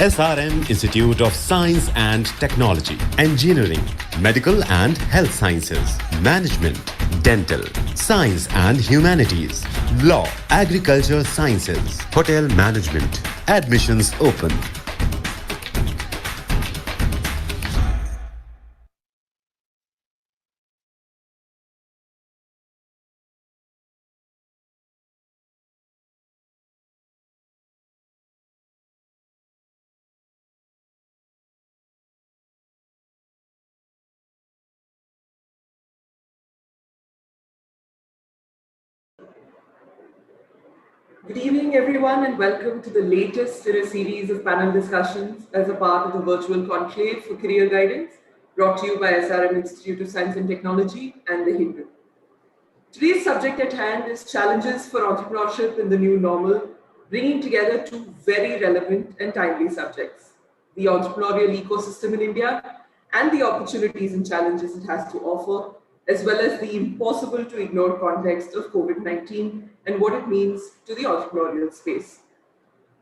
SRM Institute of Science and Technology, Engineering, Medical and Health Sciences, Management, Dental, Science and Humanities, Law, Agriculture Sciences, Hotel Management. Admissions open. Good evening, everyone, and welcome to the latest in a series of panel discussions as a part of the virtual conclave for career guidance brought to you by SRM Institute of Science and Technology and the Hindu. Today's subject at hand is challenges for entrepreneurship in the new normal, bringing together two very relevant and timely subjects: the entrepreneurial ecosystem in India and the opportunities and challenges it has to offer, as well as the impossible to ignore context of COVID-19 and what it means to the entrepreneurial space.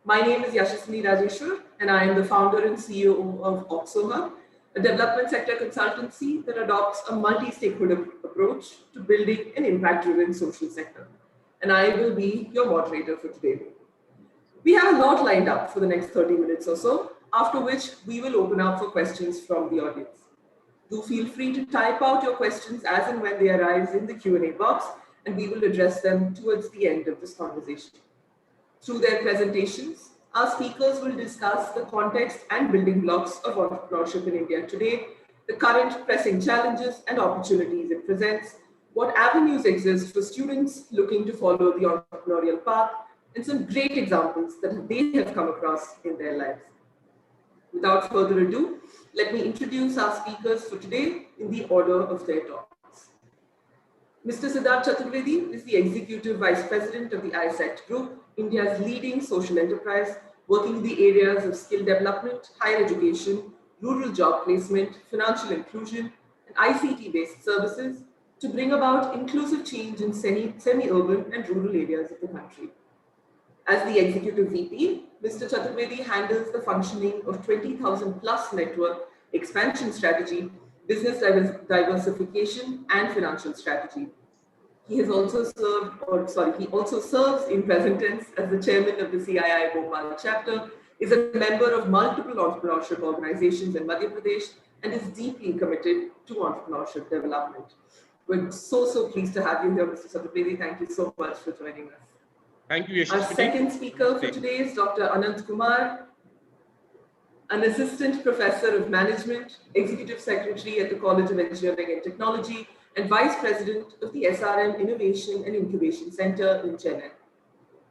My name is Yashaswini Rajeshwar, and I am the founder and CEO of Oxohub, a development sector consultancy that adopts a multi-stakeholder approach to building an impact-driven social sector. And I will be your moderator for today. We have a lot lined up for the next 30 minutes or so, after which we will open up for questions from the audience. Do feel free to type out your questions as and when they arise in the Q&A box, and we will address them towards the end of this conversation. Through their presentations, our speakers will discuss the context and building blocks of entrepreneurship in India today, the current pressing challenges and opportunities it presents, what avenues exist for students looking to follow the entrepreneurial path, and some great examples that they have come across in their lives. Without further ado, let me introduce our speakers for today in the order of their talks. Mr. Siddharth Chaturvedi is the Executive Vice President of the ISET Group, India's leading social enterprise, working in the areas of skill development, higher education, rural job placement, financial inclusion, and ICT-based services to bring about inclusive change in semi-urban and rural areas of the country. As the Executive VP, Mr. Chaturvedi handles the functioning of 20,000 plus network expansion strategy, business diversification, and financial strategy. He also serves in present tense as the chairman of the CII Bhopal chapter, is a member of multiple entrepreneurship organizations in Madhya Pradesh, and is deeply committed to entrepreneurship development. We're so pleased to have you here, Mr. Chaturvedi. Thank you so much for joining us. Thank you, Yashaswini. Our second speaker for today is Dr. Anant Kumar, an assistant professor of management, executive secretary at the College of Engineering and Technology, and vice president of the SRM Innovation and Incubation Center in Chennai.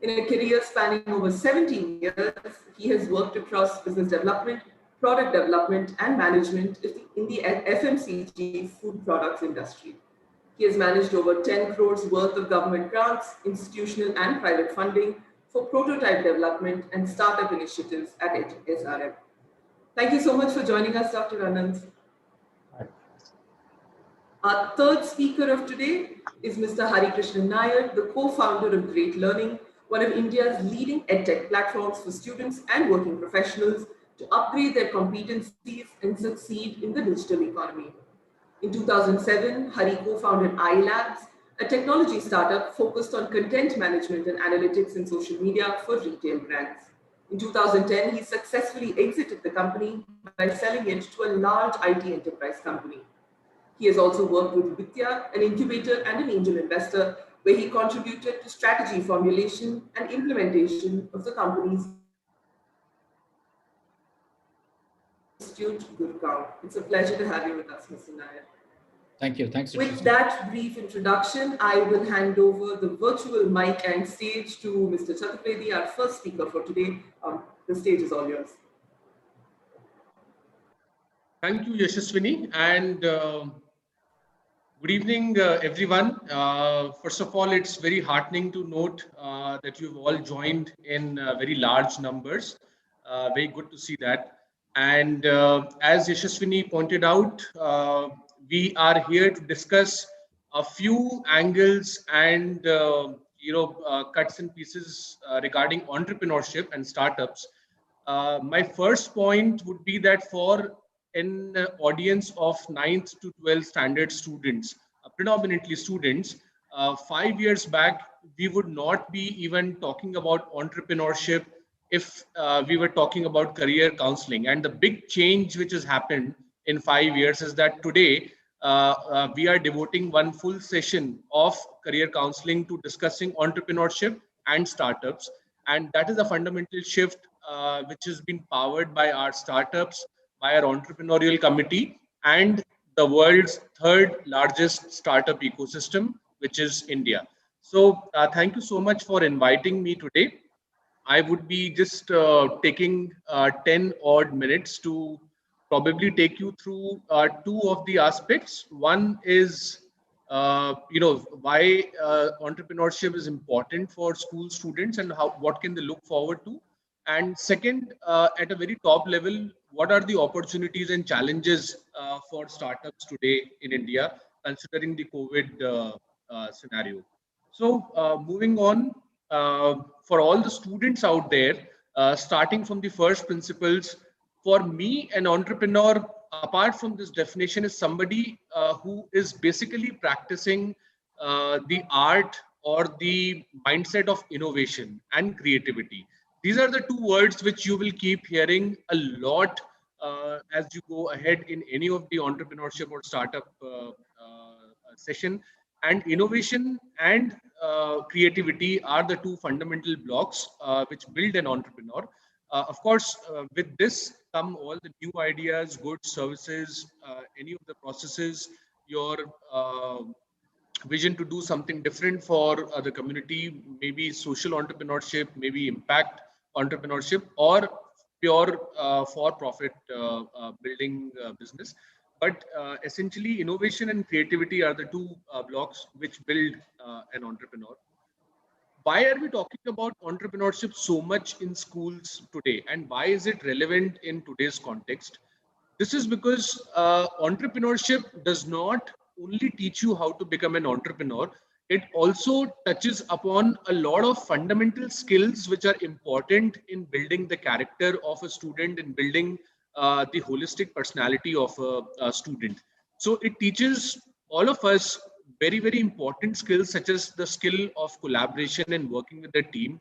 In a career spanning over 17 years, he has worked across business development, product development, and management in the FMCG food products industry. He has managed over 10 crores worth of government grants, institutional and private funding for prototype development and startup initiatives at SRM. Thank you so much for joining us, Dr. Anand. Our third speaker of today is Mr. Hari Krishnan Nair, the co-founder of Great Learning, one of India's leading edtech platforms for students and working professionals to upgrade their competencies and succeed in the digital economy. In 2007, Hari co-founded iLabs, a technology startup focused on content management and analytics in social media for retail brands. In 2010, he successfully exited the company by selling it to a large IT enterprise company. He has also worked with Vidya, an incubator and an angel investor, where he contributed to strategy formulation and implementation of the company's Institute, Gurgaon. It's a pleasure to have you with us, Mr. Nair. Thank you. Thanks. With that brief introduction, I will hand over the virtual mic and stage to Mr. Chaturvedi, our first speaker for today. The stage is all yours. Thank you, Yashaswini, and good evening, everyone. First of all, it's very heartening to note that you've all joined in very large numbers. Very good to see that. And as Yashaswini pointed out, we are here to discuss a few angles and cuts and pieces regarding entrepreneurship and startups. My first point would be that for an audience of 9th to 12th standard students, predominantly students, 5 years back, we would not be even talking about entrepreneurship if we were talking about career counseling. And the big change which has happened in 5 years is that today we are devoting one full session of career counseling to discussing entrepreneurship and startups. And that is a fundamental shift which has been powered by our startups, by our entrepreneurial committee, and the world's third largest startup ecosystem, which is India. So thank you so much for inviting me today. I would be just taking 10 odd minutes to probably take you through two of the aspects. One is, why entrepreneurship is important for school students and what can they look forward to. And second, at a very top level, what are the opportunities and challenges for startups today in India, considering the COVID scenario. So moving on, for all the students out there, starting from the first principles, for me, an entrepreneur, apart from this definition, is somebody who is basically practicing the art or the mindset of innovation and creativity. These are the two words which you will keep hearing a lot as you go ahead in any of the entrepreneurship or startup session. And innovation and creativity are the two fundamental blocks which build an entrepreneur. Of course, with this come all the new ideas, goods, services, any of the processes, your vision to do something different for the community, maybe social entrepreneurship, maybe impact entrepreneurship, or pure for-profit building business. But essentially, innovation and creativity are the two blocks which build an entrepreneur. Why are we talking about entrepreneurship so much in schools today, and why is it relevant in today's context? This is because entrepreneurship does not only teach you how to become an entrepreneur, it also touches upon a lot of fundamental skills which are important in building the character of a student, in building the holistic personality of a student. So it teaches all of us very, very important skills, such as the skill of collaboration and working with the team,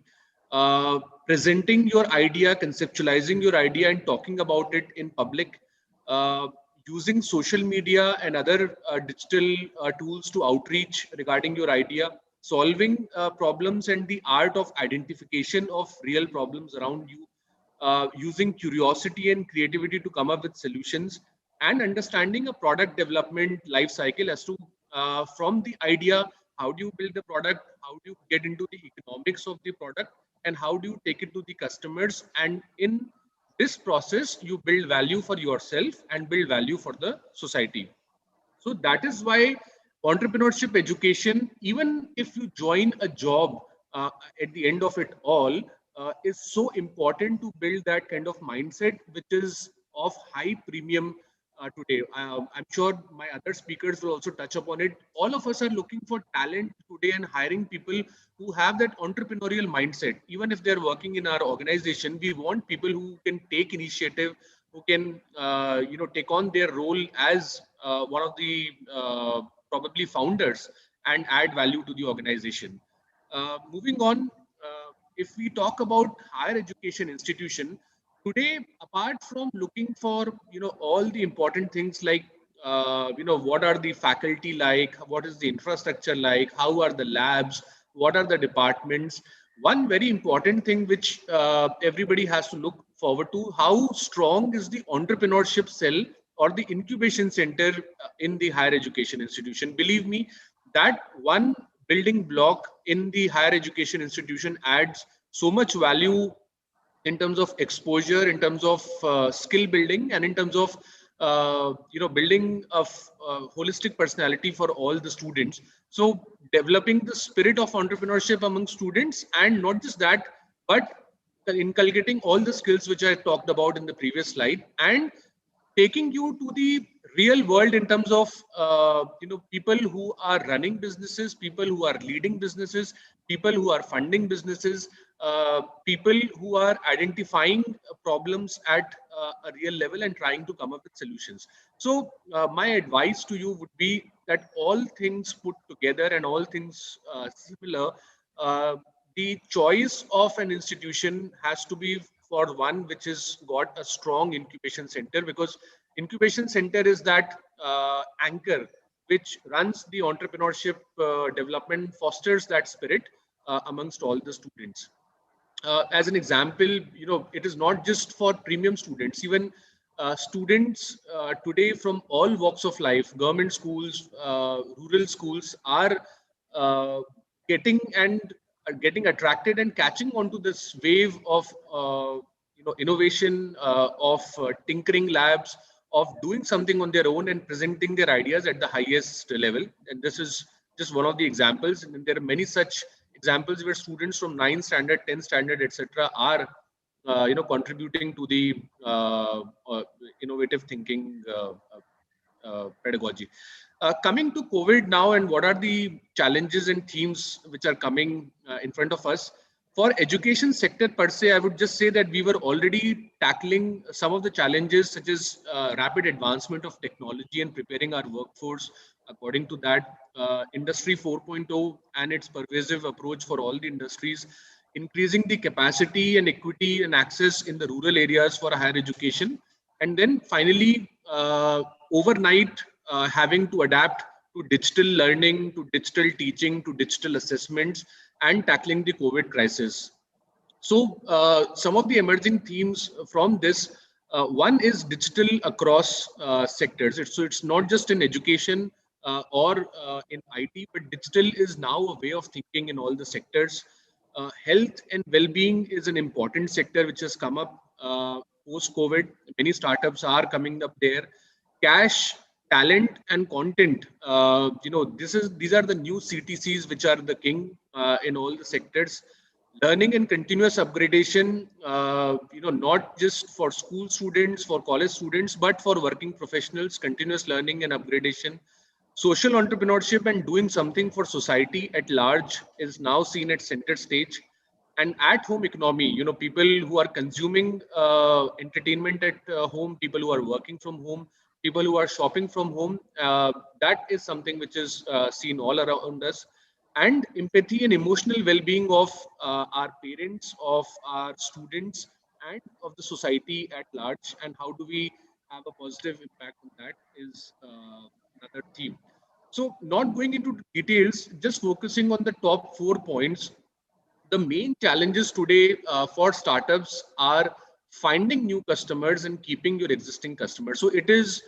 uh, presenting your idea, conceptualizing your idea, and talking about it in public, uh, using social media and other digital tools to outreach regarding your idea, solving problems and the art of identification of real problems around you, using curiosity and creativity to come up with solutions, and understanding a product development life cycle as to from the idea, how do you build the product, how do you get into the economics of the product, and how do you take it to the customers. And in this process, you build value for yourself and build value for the society. So that is why entrepreneurship education, even if you join a job at the end of it all, is so important to build that kind of mindset, which is of high premium today. I'm sure my other speakers will also touch upon it. All of us are looking for talent today and hiring people who have that entrepreneurial mindset. Even if they're working in our organization, we want people who can take initiative, who can take on their role as one of the probably founders and add value to the organization. Moving on, if we talk about higher education institution today, apart from looking for all the important things like what are the faculty like, what is the infrastructure like, how are the labs, what are the departments, one very important thing which everybody has to look forward to, how strong is the entrepreneurship cell or the incubation center in the higher education institution. Believe me, that one building block in the higher education institution adds so much value in terms of exposure, in terms of skill building, and in terms of building of holistic personality for all the students. So developing the spirit of entrepreneurship among students, and not just that, but inculcating all the skills which I talked about in the previous slide, and taking you to the real world in terms of people who are running businesses, people who are leading businesses, people who are funding businesses, people who are identifying problems at a real level and trying to come up with solutions. So my advice to you would be that all things put together and all things similar, uh, the choice of an institution has to be for one which has got a strong incubation center, because incubation center is that anchor which runs the entrepreneurship development, fosters that spirit amongst all the students. As an example, it is not just for premium students. Even students today from all walks of life, government schools, rural schools, are uh, getting attracted and catching onto this wave of innovation, of tinkering labs, of doing something on their own and presenting their ideas at the highest level. And this is just one of the examples, and there are many such examples where students from 9th standard, 10th standard, etc., are contributing to the innovative thinking pedagogy. Coming to COVID now, and what are the challenges and themes which are coming in front of us? For education sector per se, I would just say that we were already tackling some of the challenges, such as rapid advancement of technology and preparing our workforce according to that. Industry 4.0 and its pervasive approach for all the industries, increasing the capacity and equity and access in the rural areas for higher education, and then finally overnight having to adapt to digital learning, to digital teaching, to digital assessments, and tackling the COVID crisis. So some of the emerging themes from this, one is digital across sectors. So it's not just in education or in IT, but digital is now a way of thinking in all the sectors. Health and well-being is an important sector which has come up post-COVID. Many startups are coming up there. Cash, talent, and content. These are the new CTCs which are the king in all the sectors. Learning and continuous upgradation, not just for school students, for college students, but for working professionals. Continuous learning and upgradation. Social entrepreneurship and doing something for society at large is now seen at center stage. And at home economy, people who are consuming entertainment at home, people who are working from home, people who are shopping from home, that is something which is seen all around us. And empathy and emotional well-being of our parents, of our students, and of the society at large, and how do we have a positive impact on that is another theme. So not going into details, just focusing on the top 4 points. The main challenges today for startups are finding new customers and keeping your existing customers. So it is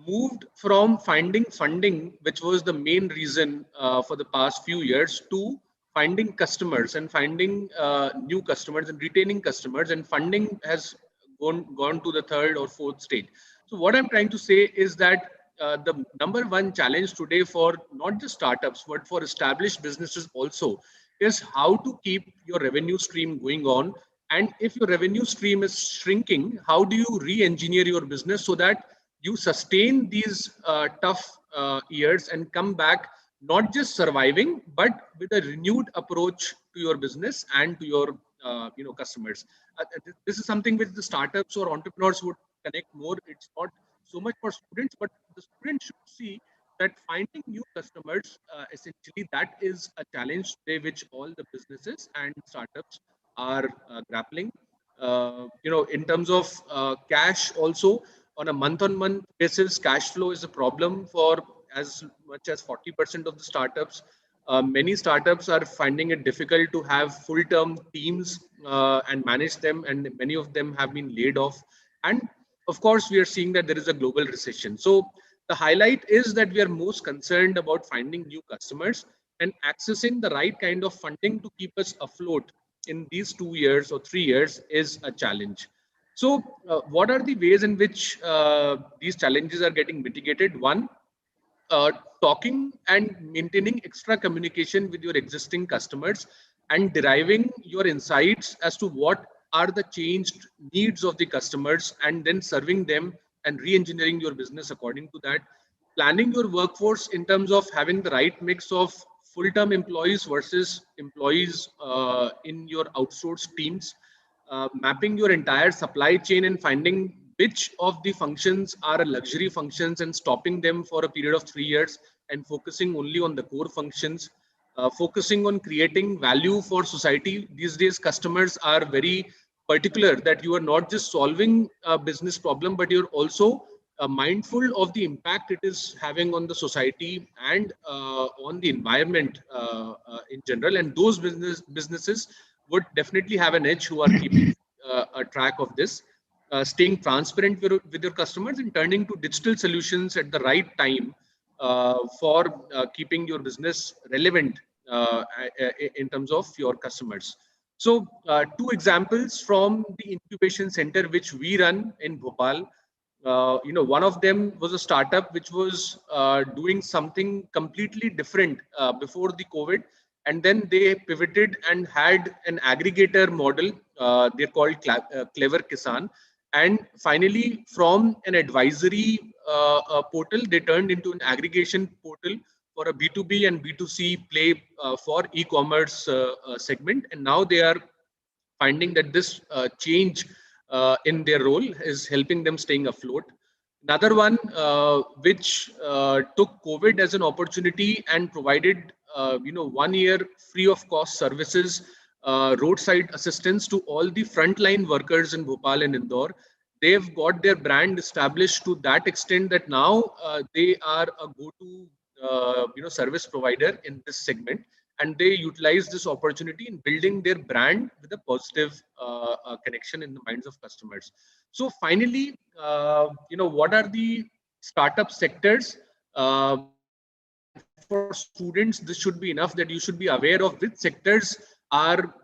moved from finding funding, which was the main reason for the past few years, to finding customers and finding new customers and retaining customers, and funding has gone to the third or fourth stage. So what I'm trying to say is that the number one challenge today for not just startups but for established businesses also is how to keep your revenue stream going on. And if your revenue stream is shrinking, how do you re-engineer your business so that you sustain these tough years and come back not just surviving but with a renewed approach to your business and to your customers. This is something which the startups or entrepreneurs would connect more. It's not so much for students, but the students should see that finding new customers, essentially, that is a challenge today which all the businesses and startups are grappling. In terms of cash also, on a month-on-month basis, cash flow is a problem for as much as 40% of the startups. Many startups are finding it difficult to have full-term teams and manage them, and many of them have been laid off. And of course, we are seeing that there is a global recession. So the highlight is that we are most concerned about finding new customers and accessing the right kind of funding to keep us afloat in these 2 years or 3 years is a challenge. So what are the ways in which these challenges are getting mitigated? One, uh, talking and maintaining extra communication with your existing customers and deriving your insights as to what are the changed needs of the customers, and then serving them and re-engineering your business according to that. Planning your workforce in terms of having the right mix of full-term employees versus employees in your outsourced teams. mapping your entire supply chain and finding which of the functions are luxury functions and stopping them for a period of 3 years and focusing only on the core functions, focusing on creating value for society. These days, customers are very particular that you are not just solving a business problem, but you're also mindful of the impact it is having on the society and on the environment in general. And those businesses would definitely have an edge who are keeping a track of this, staying transparent with your customers and turning to digital solutions at the right time for keeping your business relevant in terms of your customers. So two examples from the incubation center which we run in Bhopal. One of them was a startup which was doing something completely different before the COVID, and then they pivoted and had an aggregator model. They're called Clever Kisan, and finally, from an advisory portal, they turned into an aggregation portal for a B2B and B2C play for e-commerce segment, and now they are finding that this change in their role is helping them staying afloat. Another one which took COVID as an opportunity and provided 1 year free of cost services, roadside assistance to all the frontline workers in Bhopal and Indore. They've got their brand established to that extent that now they are a go-to service provider in this segment, and they utilize this opportunity in building their brand with a positive connection in the minds of customers. So finally, what are the startup sectors? And for students, this should be enough that you should be aware of which sectors are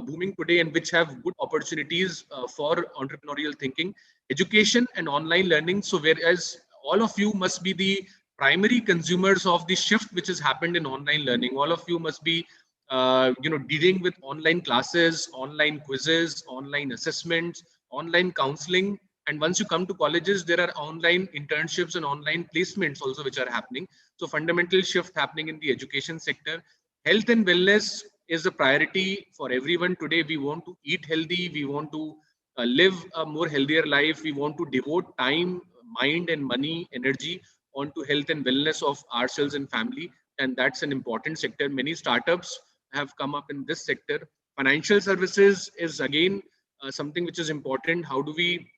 booming today and which have good opportunities for entrepreneurial thinking, education and online learning. So whereas all of you must be the primary consumers of the shift which has happened in online learning, all of you must be dealing with online classes, online quizzes, online assessments, online counseling. And once you come to colleges, there are online internships and online placements also which are happening. So fundamental shift happening in the education sector. Health and wellness is a priority for everyone today. We want to eat healthy. We want to live a more healthier life. We want to devote time, mind and money, energy onto health and wellness of ourselves and family. And that's an important sector. Many startups have come up in this sector. Financial services is again something which is important. How do we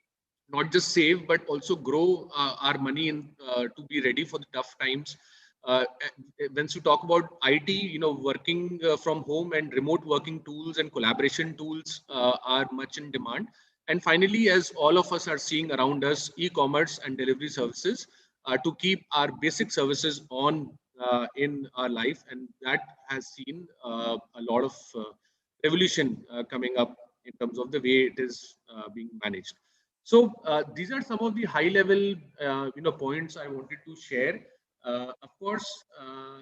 not just save but also grow our money to be ready for the tough times? Once you talk about IT, working from home and remote working tools and collaboration tools are much in demand. And finally, as all of us are seeing around us, e-commerce and delivery services to keep our basic services on in our life, and that has seen a lot of revolution coming up in terms of the way it is being managed. So these are some of the high-level, points I wanted to share. Of course,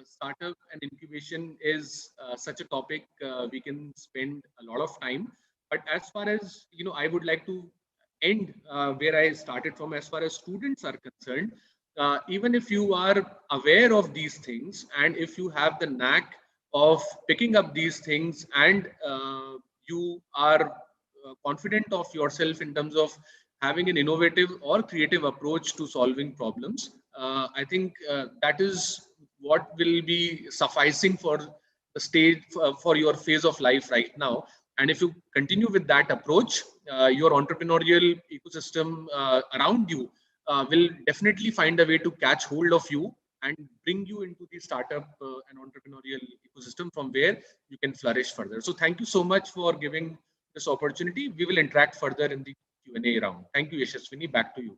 startup and incubation is such a topic we can spend a lot of time. But as far as I would like to end where I started from. As far as students are concerned, even if you are aware of these things and if you have the knack of picking up these things and you are confident of yourself in terms of having an innovative or creative approach to solving problems, I think that is what will be sufficing for the stage for your phase of life right now. And if you continue with that approach, your entrepreneurial ecosystem around you will definitely find a way to catch hold of you and bring you into the startup and entrepreneurial ecosystem from where you can flourish further. So thank you so much for giving this opportunity. We will interact further in the Q&A round. Thank you, Yashaswini. Back to you.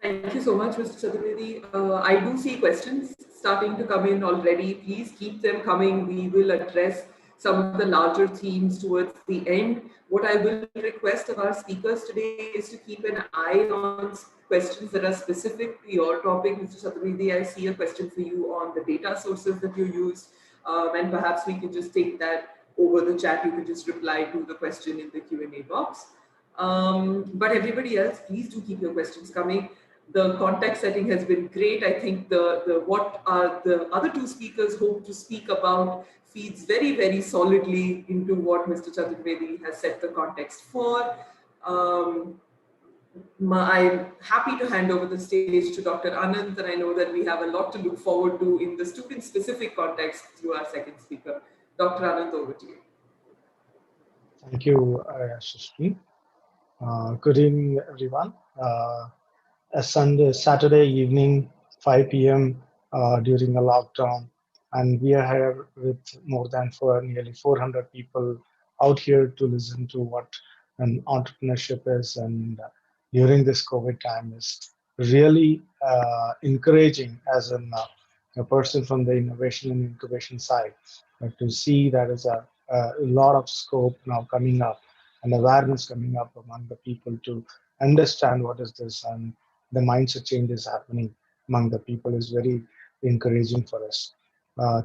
Thank you so much, Mr. Chaturvedi. I do see questions starting to come in already. Please keep them coming. We will address some of the larger themes towards the end. What I will request of our speakers today is to keep an eye on questions that are specific to your topic. Mr. Chaturvedi, I see a question for you on the data sources that you used, and perhaps we can just take that over the chat. You can just reply to the question in the Q&A box. But everybody else, please do keep your questions coming. The context setting has been great. I think what the other two speakers hope to speak about feeds very, very solidly into what Mr. Chaturvedi has set the context for. I'm happy to hand over the stage to Dr. Anand, and I know that we have a lot to look forward to in the student-specific context through our second speaker. Dr. Anand, over to you. Thank you, Yashasvi. Good evening, everyone. A Saturday evening, 5 p.m. During a lockdown, and we are here with nearly 400 people out here to listen to what an entrepreneurship is, and during this COVID time is really encouraging as a person from the innovation and incubation side to see that is a lot of scope now coming up and awareness coming up among the people to understand what is this, and the mindset changes happening among the people is very encouraging for us.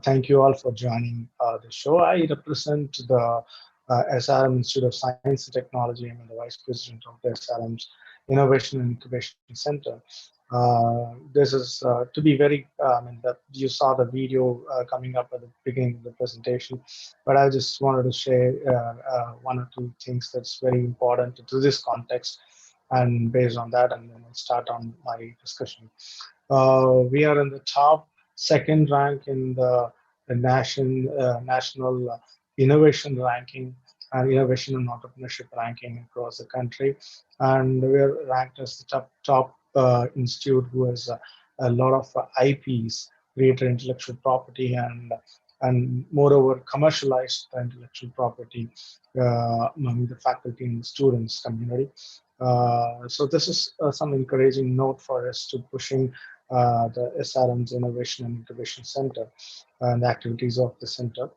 Thank you all for joining the show. I represent the SRM Institute of Science and Technology. I'm the Vice President of the SRM's Innovation and Incubation Center. This is to be very, you saw the video coming up at the beginning of the presentation, but I just wanted to share one or two things that's very important to this context, and based on that, and then I'll start on my discussion. We are in the top second rank in the national innovation ranking and innovation and entrepreneurship ranking across the country, and we're ranked as the top institute who has a lot of IPs, created intellectual property, and moreover commercialized the intellectual property among the faculty and students community. So this is some encouraging note for us to pushing the SRM's Innovation and Incubation Center and the activities of the center.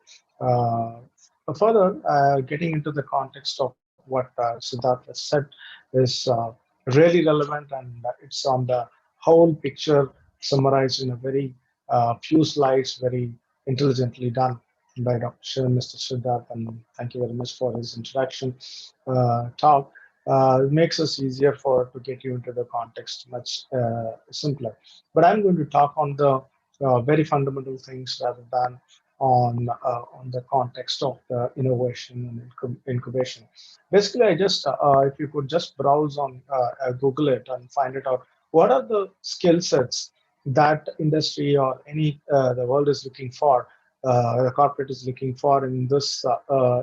Further, getting into the context of what Siddharth has said is really relevant, and it's on the whole picture summarized in a very few slides, very intelligently done by Mr. Siddharth, and thank you very much for his introduction talk. It makes us easier to get you into the context much simpler. But I'm going to talk on the very fundamental things rather than on the context of the innovation and incubation. Basically, I just if you could just browse on Google it and find it out, what are the skill sets that industry or any the world is looking for, the corporate is looking for in this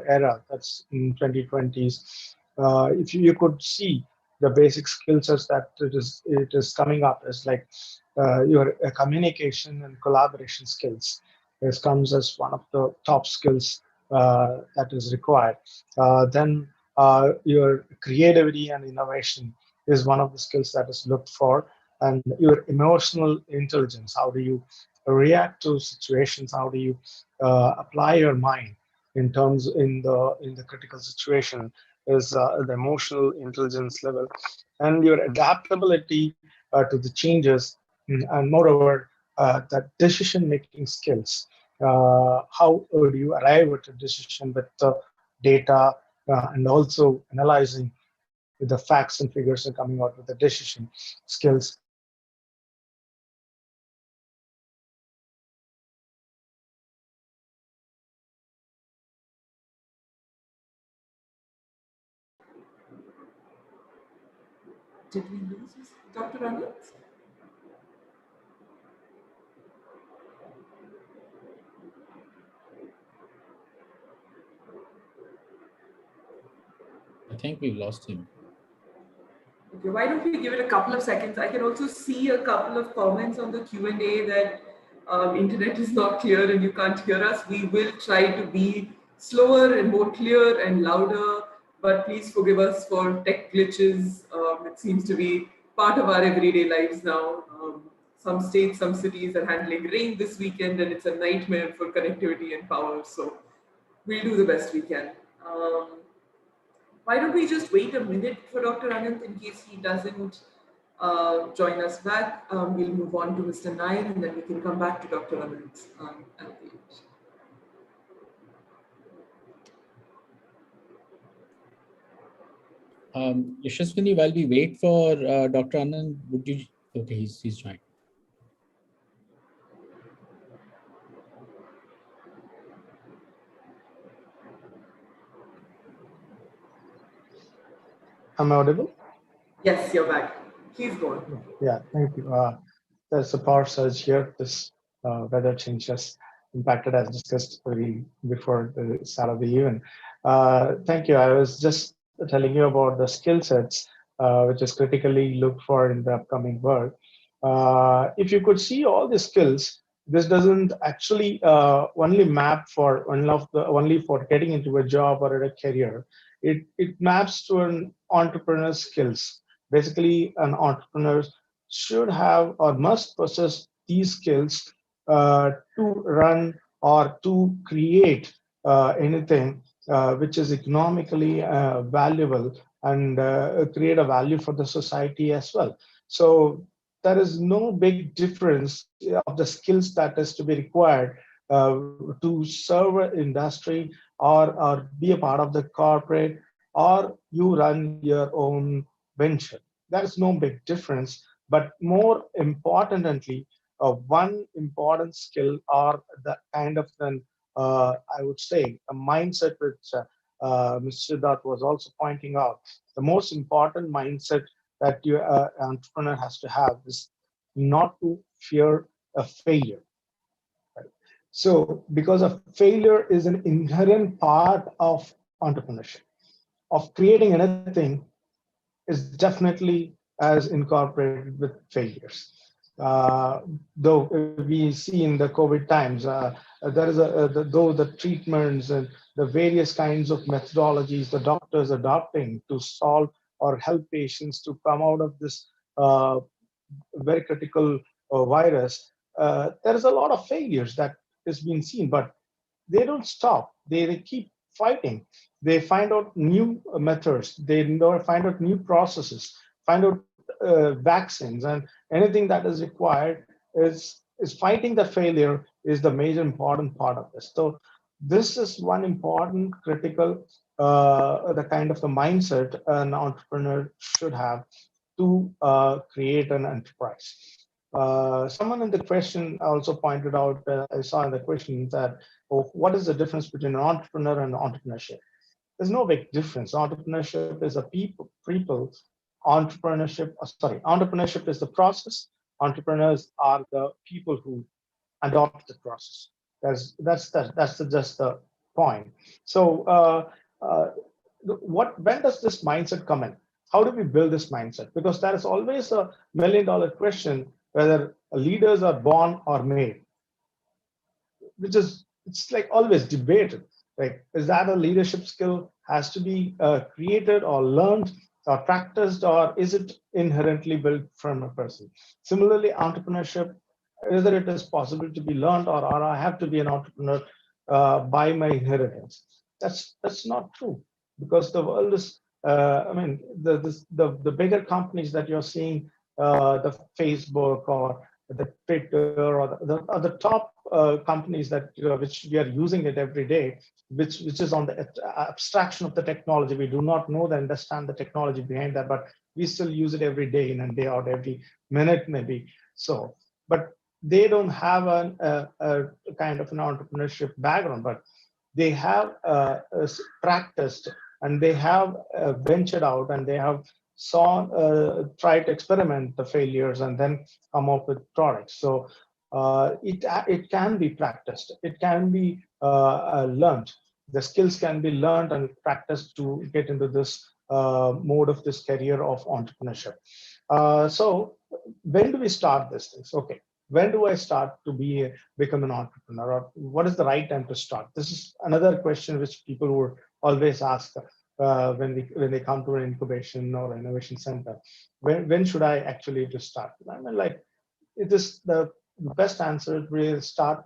era, that's in 2020s. If you could see the basic skill sets that it is coming up as like your communication and collaboration skills. This comes as one of the top skills that is required. Then your creativity and innovation is one of the skills that is looked for, and your emotional intelligence. How do you react to situations? How do you apply your mind in the critical situation? Is the emotional intelligence level, and your adaptability to the changes, and moreover the decision making skills. How do you arrive at a decision with the data, and also analyzing the facts and figures and coming out with the decision skills. Did we lose Dr. Anand? I think we've lost him. Okay, why don't we give it a couple of seconds? I can also see a couple of comments on the Q&A that internet is not clear and you can't hear us. We will try to be slower and more clear and louder, but please forgive us for tech glitches. It seems to be part of our everyday lives now. Some states, some cities are handling rain this weekend, and it's a nightmare for connectivity and power. So we'll do the best we can. Why don't we just wait a minute for Dr. Anand in case he doesn't join us back? We'll move on to Mr. Nair, and then we can come back to Dr. Anand at the end. Yashaswini, while we wait for Dr. Anand, would you Okay, he's joined. Am I audible? Yes, you're back. Please go on. Yeah, thank you. There's a power surge here. This weather change has impacted, as discussed before the start of the event. Thank you. I was just telling you about the skill sets which is critically looked for in the upcoming world. If you could see all the skills, this doesn't actually only map for only for getting into a job or a career. It maps to an entrepreneur skills. Basically, an entrepreneur should have or must possess these skills to run or to create anything which is economically valuable and create a value for the society as well. So there is no big difference of the skills that is to be required to serve an industry or be a part of the corporate or you run your own venture. There is no big difference, but more importantly, one important skill or the kind of an I would say a mindset which Mr. Siddharth was also pointing out. The most important mindset that your entrepreneur has to have is not to fear a failure. Right? So, because a failure is an inherent part of entrepreneurship, of creating anything is definitely as incorporated with failures. Though we see in the COVID times, there is though the treatments and the various kinds of methodologies the doctors adopting to solve or help patients to come out of this very critical virus, there is a lot of failures that is being seen, but they don't stop. They keep fighting. They find out new methods. They find out new processes, find out vaccines, and anything that is required is fighting the failure is the major important part of this. So this is one important critical the kind of the mindset an entrepreneur should have to create an enterprise. Someone in the question also pointed out, I saw in the question that, oh, what is the difference between an entrepreneur and entrepreneurship? There's no big difference. Entrepreneurship is a people. Entrepreneurship is the process. Entrepreneurs are the people who adopt the process. Just the point. So, when does this mindset come in? How do we build this mindset? Because that is always a $1 million question whether leaders are born or made, which is it's like always debated. Like, is that a leadership skill has to be created or learned or practiced, or is it inherently built from a person? Similarly, entrepreneurship, whether it is possible to be learned or I have to be an entrepreneur by my inheritance. That's not true, because the world is. I mean, the bigger companies that you're seeing, the Facebook or the Twitter or the top companies that which we are using it every day, which is on the abstraction of the technology. We do not know and understand the technology behind that, but we still use it every day in and day out, every minute maybe. So, but they don't have a kind of an entrepreneurship background, but they have practiced and they have ventured out and they have tried to experiment the failures and then come up with products. So it can be practiced. It can be learned. The skills can be learned and practiced to get into this mode of this career of entrepreneurship. So when do we start these things? Okay, when do I start to become an entrepreneur, or what is the right time to start? This is another question which people would always ask when they come to an incubation or innovation center. When should I actually to start? I mean, like, it is the best answer will start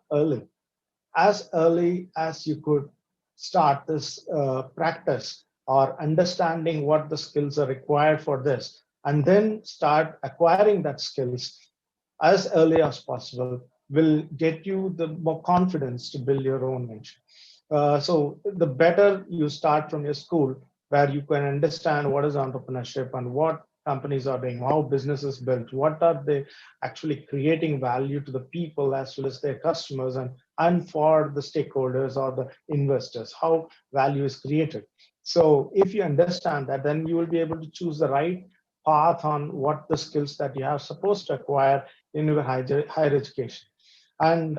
as early as you could start this practice or understanding what the skills are required for this, and then start acquiring that skills as early as possible will get you the more confidence to build your own venture. So the better you start from your school, where you can understand what is entrepreneurship and what companies are doing, how business is built, what are they actually creating value to the people as well as their customers, and for the stakeholders or the investors, how value is created. So if you understand that, then you will be able to choose the right path on what the skills that you are supposed to acquire in your higher education. And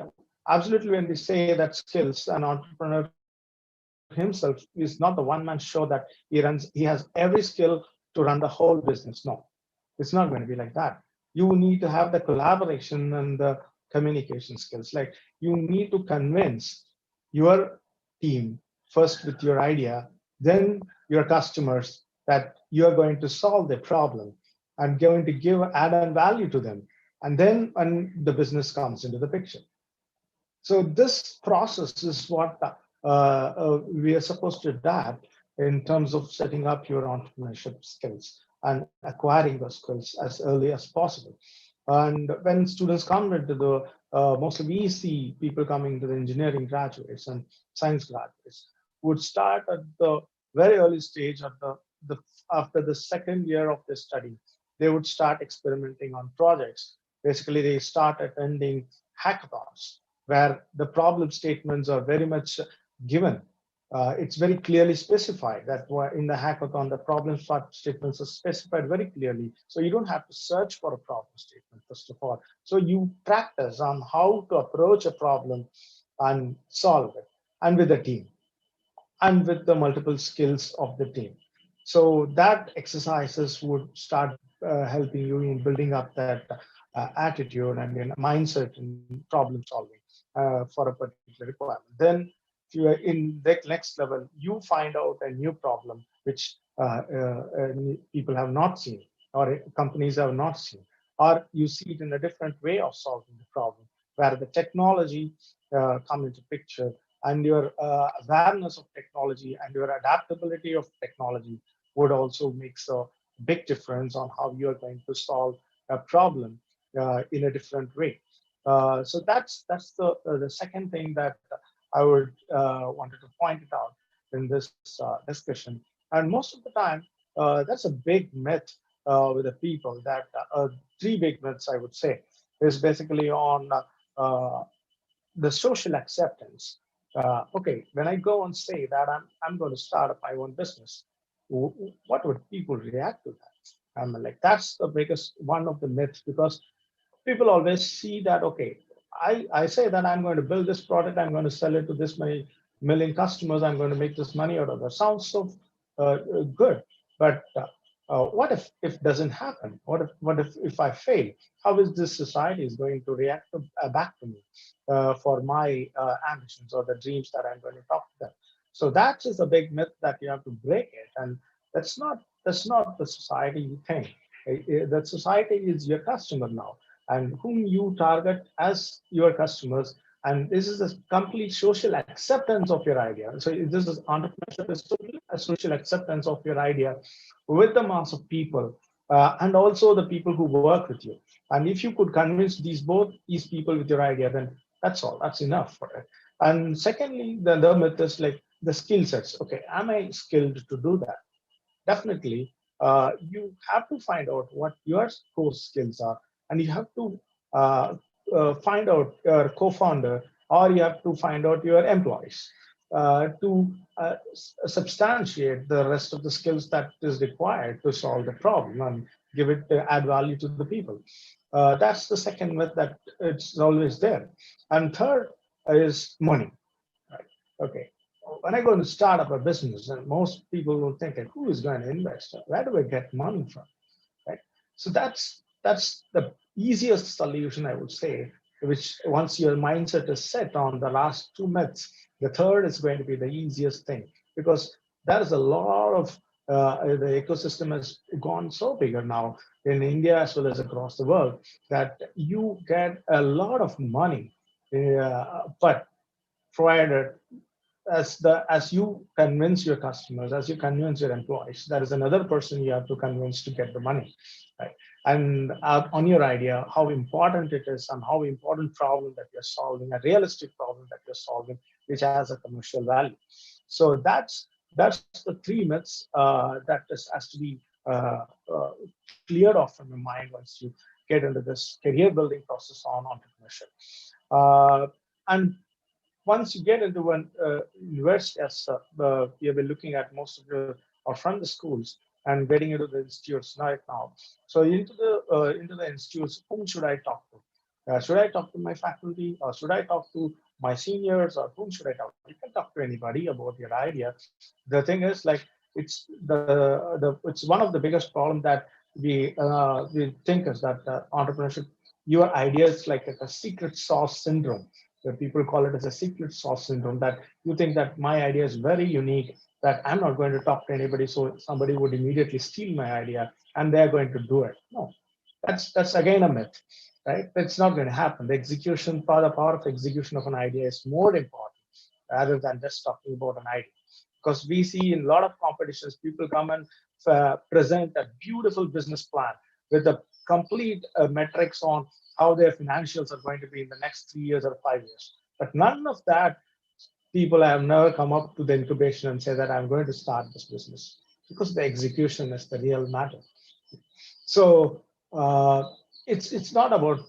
absolutely, when we say that skills, an entrepreneur himself is not the one man show that he has every skill to run the whole business. No, it's not going to be like that. You need to have the collaboration and the communication skills. Like, you need to convince your team first with your idea, then your customers, that you're going to solve the problem and going to give add-on value to them. And then when the business comes into the picture. So this process is what we are supposed to adapt in terms of setting up your entrepreneurship skills and acquiring those skills as early as possible. And when students come into the, mostly we see people coming to the engineering graduates and science graduates would start at the very early stage of the after the second year of their study. They would start experimenting on projects. Basically, they start attending hackathons where the problem statements are very much given. It's very clearly specified that in the hackathon, the problem statements are specified very clearly. So you don't have to search for a problem statement, first of all. So you practice on how to approach a problem and solve it, and with a team, and with the multiple skills of the team. So that exercises would start helping you in building up that attitude and mindset in problem solving for a particular requirement. Then if you are in the next level, you find out a new problem which people have not seen, or companies have not seen, or you see it in a different way of solving the problem, where the technology come into picture, and your awareness of technology and your adaptability of technology would also make a big difference on how you are going to solve a problem in a different way. So that's the second thing that I would wanted to point it out in this discussion. And most of the time, that's a big myth with the people. That three big myths, I would say, is basically on the social acceptance. Okay, when I go and say that I'm going to start up my own business, what would people react to that? Like, that's the biggest one of the myths, because people always see that, okay, I say that I'm going to build this product, I'm going to sell it to this many million customers, I'm going to make this money out of it. Sounds so good, but what if it doesn't happen? What if I fail? How is this society is going to react back to me for my ambitions or the dreams that I'm going to talk to them? So that is a big myth that you have to break it, and that's not the society you think. That society is your customer now, and whom you target as your customers. And this is a complete social acceptance of your idea. So this is entrepreneurship is totally a social acceptance of your idea with the mass of people, and also the people who work with you. And if you could convince these people with your idea, then that's all. That's enough for it. And secondly, the myth is like the skill sets. Okay, am I skilled to do that? Definitely, you have to find out what your core skills are, and you have to uh, find out your co-founder, or you have to find out your employees to substantiate the rest of the skills that is required to solve the problem and give it add value to the people. That's the second myth, that it's always there. And third is money. Right? Okay. When I go to start up a business, and most people will think, like, who is going to invest? Where do I get money from? Right. So that's the easiest solution, I would say, which once your mindset is set on the last two myths, the third is going to be the easiest thing, because there is a lot of the ecosystem has gone so bigger now in India as well as across the world, that you get a lot of money, but provided as you convince your customers, as you convince your employees, there is another person you have to convince to get the money, right? And on your idea, how important it is, and how important problem that you're solving, a realistic problem that you're solving, which has a commercial value. So that's the three myths that has to be uh, cleared off from your mind once you get into this career building process on entrepreneurship. And once you get into an university, as we have been looking at most of the or from the schools and getting into the institutes right now. So into the institutes, whom should I talk to? Should I talk to my faculty, or should I talk to my seniors, or whom should I talk to? You can talk to anybody about your idea. The thing is, like, it's one of the biggest problem that we think is that entrepreneurship, your idea is like a secret sauce syndrome. So people call it as a secret sauce syndrome, that you think that my idea is very unique, that I'm not going to talk to anybody, so somebody would immediately steal my idea and they're going to do it. No, that's again a myth, right? That's not going to happen. The the power of execution of an idea is more important rather than just talking about an idea. Because we see in a lot of competitions, people come and present a beautiful business plan with the complete metrics on how their financials are going to be in the next 3 years or 5 years. But none of that, people have never come up to the incubation and say that I'm going to start this business, because the execution is the real matter. So it's not about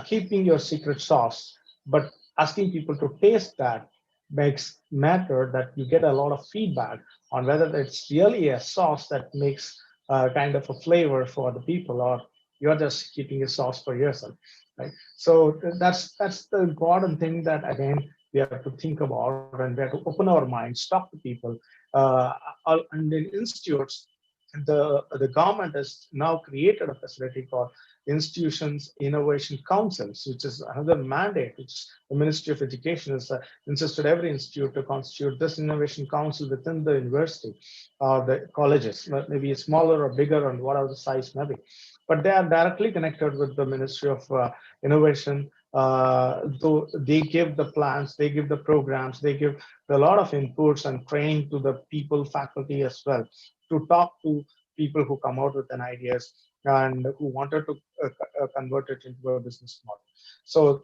keeping your secret sauce, but asking people to taste that makes matter, that you get a lot of feedback on whether it's really a sauce that makes kind of a flavor for the people, or you're just keeping a sauce for yourself, right? So that's the important thing that, again, we have to think about, and we have to open our minds, talk to people. And in institutes, the government has now created a facility called Institutions Innovation Councils, which is another mandate which the Ministry of Education has insisted every institute to constitute this innovation council within the university or the colleges, maybe smaller or bigger, and whatever the size may be. But they are directly connected with the Ministry of Innovation. Though they give the plans, they give the programs, they give a lot of inputs and training to the people, faculty as well, to talk to people who come out with an ideas and who wanted to convert it into a business model. So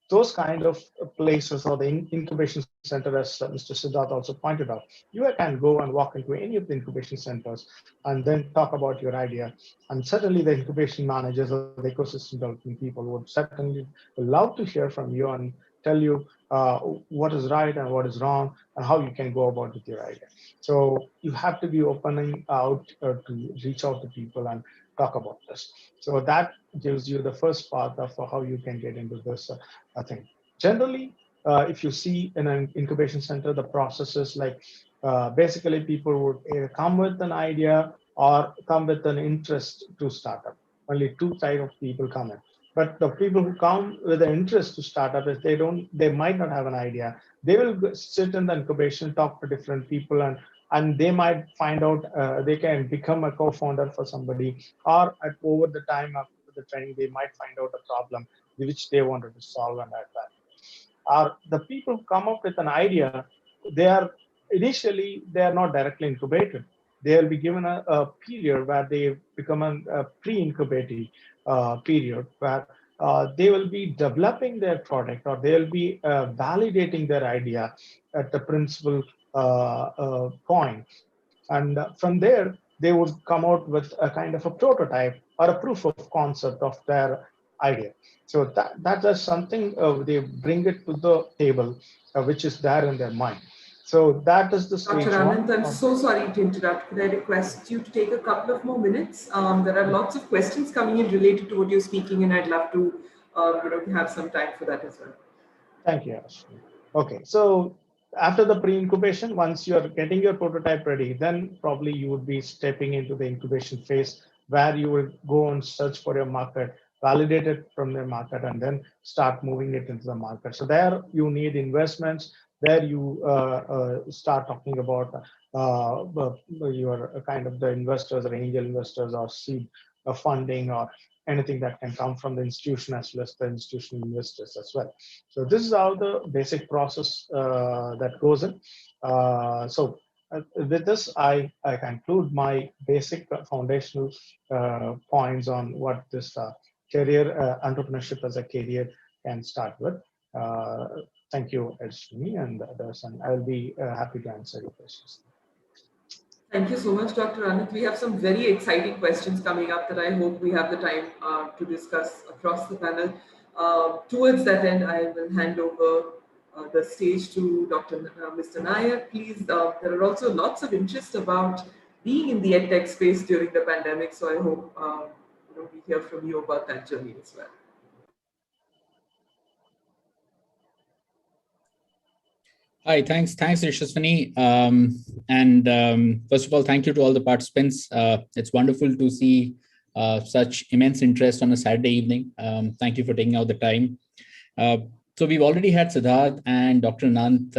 those kind of places, or the incubation center, as Mr. Siddharth also pointed out, you can go and walk into any of the incubation centers and then talk about your idea. And certainly the incubation managers or the ecosystem development people would certainly love to hear from you and tell you what is right and what is wrong and how you can go about with your idea. So you have to be opening out to reach out to people and talk about this. So that gives you the first part of how you can get into this thing. Generally, if you see in an incubation center, the process is like basically people would either come with an idea or come with an interest to start up. Only two type of people come in. But the people who come with an interest to start up, if they might not have an idea. They will sit in the incubation, talk to different people, and they might find out they can become a co-founder for somebody, or over the time after the training, they might find out a problem which they wanted to solve and add value. Are the people who come up with an idea, they are initially, they are not directly incubated. They'll be given a period where they become a pre-incubating period, where they will be developing their product, or they'll be validating their idea at the principal point. And from there, they would come out with a kind of a prototype or a proof of concept of their idea. So that is something they bring it to the table, which is there in their mind. So that is the Dr. stage Anand, one. I'm so sorry to interrupt. Could I request you to take a couple of more minutes? There are lots of questions coming in related to what you're speaking, and I'd love to have some time for that as well. Thank you, Ashley. Okay, so after the pre-incubation, once you're getting your prototype ready, then probably you would be stepping into the incubation phase, where you will go and search for your market, validate it from the market, and then start moving it into the market. So there you need investments. There you start talking about your kind of the investors or angel investors or seed funding, or anything that can come from the institution as well as the institutional investors as well. So this is how the basic process that goes in. With this, I conclude my basic foundational points on what this career entrepreneurship as a career can start with. Thank you, Ashwini and others, and I'll be happy to answer your questions. Thank you so much, Dr. Anit. We have some very exciting questions coming up that I hope we have the time to discuss across the panel. Towards that end, I will hand over the stage to Mr. Nair. Please, there are also lots of interest about being in the EdTech space during the pandemic, so I hope we hear from you about that journey as well. Hi, thanks, Yashaswini. First of all, thank you to all the participants. It's wonderful to see such immense interest on a Saturday evening. Thank you for taking out the time. So we've already had Siddharth and Dr. Anant,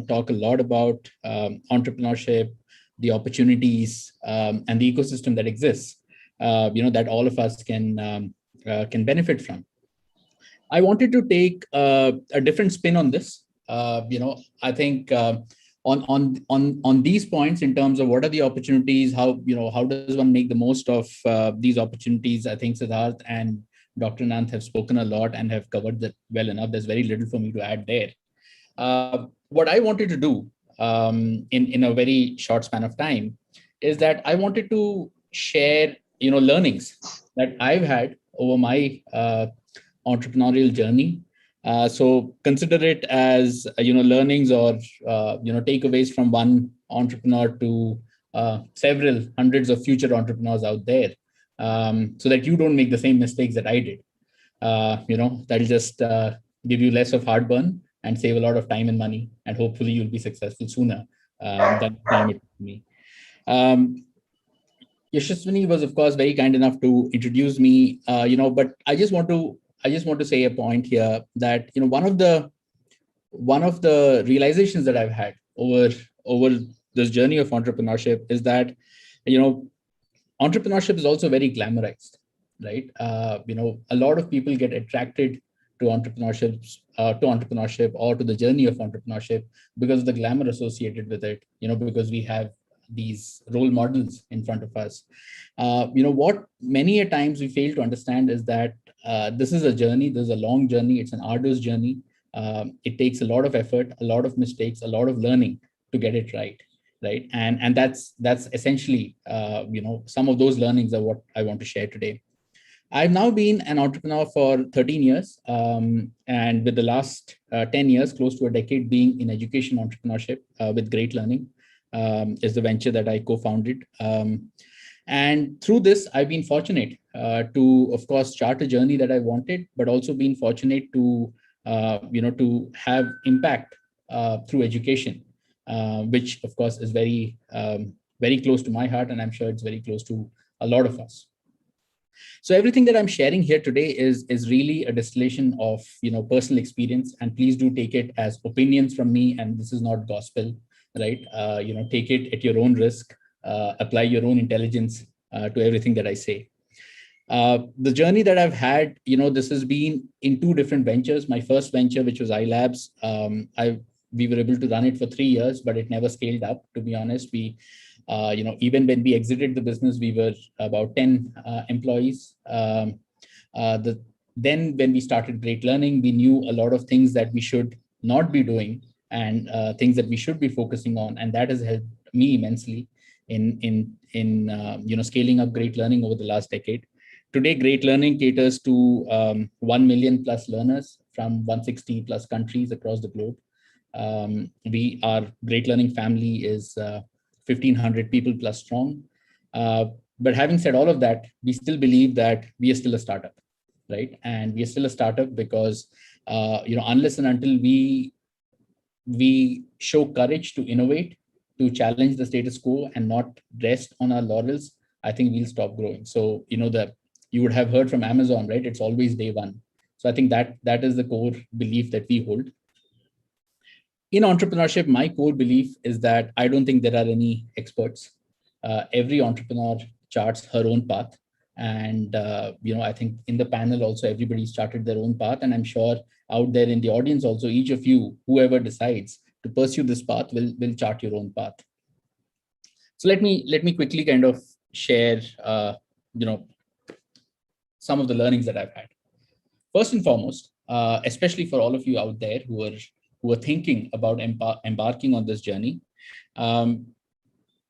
talk a lot about entrepreneurship, the opportunities, and the ecosystem that exists. That all of us can benefit from. I wanted to take a different spin on this. I think on these points in terms of what are the opportunities, how does one make the most of these opportunities? I think Siddharth and Dr. Nant have spoken a lot and have covered that well enough. There's very little for me to add there. What I wanted to do in a very short span of time is that I wanted to share learnings that I've had over my entrepreneurial journey. So consider it as learnings or takeaways from one entrepreneur to several hundreds of future entrepreneurs out there, so that you don't make the same mistakes that I did. That'll just give you less of heartburn and save a lot of time and money, and hopefully you'll be successful sooner than the time it took me. Yashaswini was, of course, very kind enough to introduce me, but I just want to say a point here that one of the realizations that I've had over this journey of entrepreneurship is that entrepreneurship is also very glamorized, right? A lot of people get attracted to entrepreneurship or to the journey of entrepreneurship because of the glamour associated with it. Because we have these role models in front of us. What many a times we fail to understand is that this is a journey. This is a long journey. It's an arduous journey. It takes a lot of effort, a lot of mistakes, a lot of learning to get it right. And that's essentially some of those learnings are what I want to share today. I've now been an entrepreneur for 13 years, and with the last 10 years, close to a decade, being in education entrepreneurship with Great Learning is the venture that I co-founded. And through this, I've been fortunate to, of course, chart a journey that I wanted, but also been fortunate to, to have impact through education, which, of course, is very, very close to my heart, and I'm sure it's very close to a lot of us. So everything that I'm sharing here today is really a distillation of personal experience, and please do take it as opinions from me, and this is not gospel, right? Take it at your own risk, apply your own intelligence to everything that I say. The journey that I've had, this has been in two different ventures. My first venture, which was iLabs, we were able to run it for 3 years, but it never scaled up, to be honest. We even when we exited the business, we were about 10 employees. Then when we started Great Learning, we knew a lot of things that we should not be doing and things that we should be focusing on. And that has helped me immensely in scaling up Great Learning over the last decade. Today, Great Learning caters to 1 million plus learners from 160 plus countries across the globe. Our Great Learning family is 1,500 people plus strong. But having said all of that, we still believe that we are still a startup, right? And we are still a startup because, unless and until we show courage to innovate, to challenge the status quo and not rest on our laurels, I think we'll stop growing. So, you would have heard from Amazon, right? It's always day one. So I think that is the core belief that we hold. In entrepreneurship, my core belief is that I don't think there are any experts. Every entrepreneur charts her own path. And, I think in the panel also, everybody's charted their own path. And I'm sure out there in the audience also, each of you, whoever decides to pursue this path will chart your own path. So let me quickly kind of share, some of the learnings that I've had. First and foremost, especially for all of you out there who are thinking about embarking on this journey,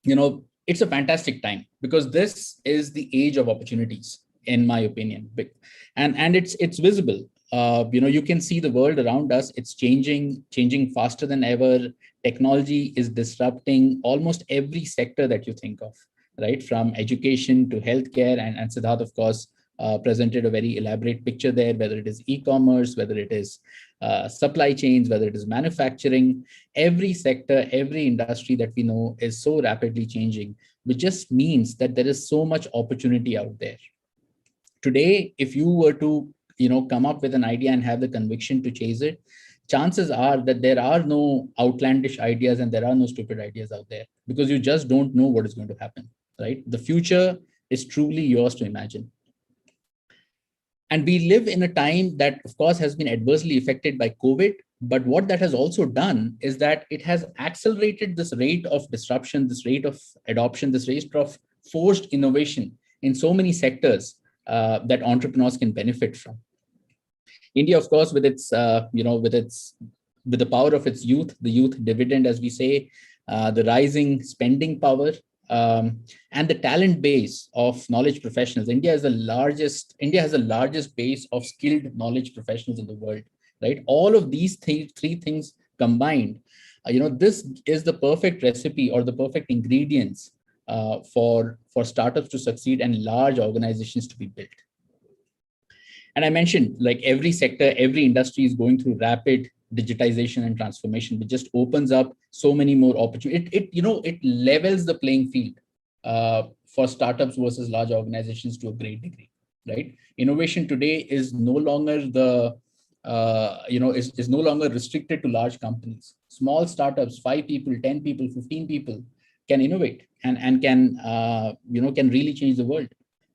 it's a fantastic time because this is the age of opportunities, in my opinion. And it's visible. You can see the world around us. It's changing faster than ever. Technology is disrupting almost every sector that you think of, right? From education to healthcare. And Siddharth, of course, presented a very elaborate picture there, whether it is e-commerce, whether it is supply chains, whether it is manufacturing. Every sector, every industry that we know is so rapidly changing, which just means that there is so much opportunity out there. Today, if you were to come up with an idea and have the conviction to chase it, chances are that there are no outlandish ideas and there are no stupid ideas out there, because you just don't know what is going to happen, right? The future is truly yours to imagine. And we live in a time that, of course, has been adversely affected by COVID. But what that has also done is that it has accelerated this rate of disruption, this rate of adoption, this rate of forced innovation in so many sectors that entrepreneurs can benefit from. India, of course, with its, with the power of its youth, the youth dividend, as we say, the rising spending power, and the talent base of knowledge professionals. India has the largest base of skilled knowledge professionals in the world, right? All of these three things combined, this is the perfect recipe or the perfect ingredients for startups to succeed and large organizations to be built. And I mentioned, like, every sector, every industry is going through rapid digitization and transformation, which just opens up so many more opportunities. It levels the playing field for startups versus large organizations to a great degree, right? Innovation today is no longer is no longer restricted to large companies. Small startups, 5 people, 10 people, 15 people can innovate and can really change the world.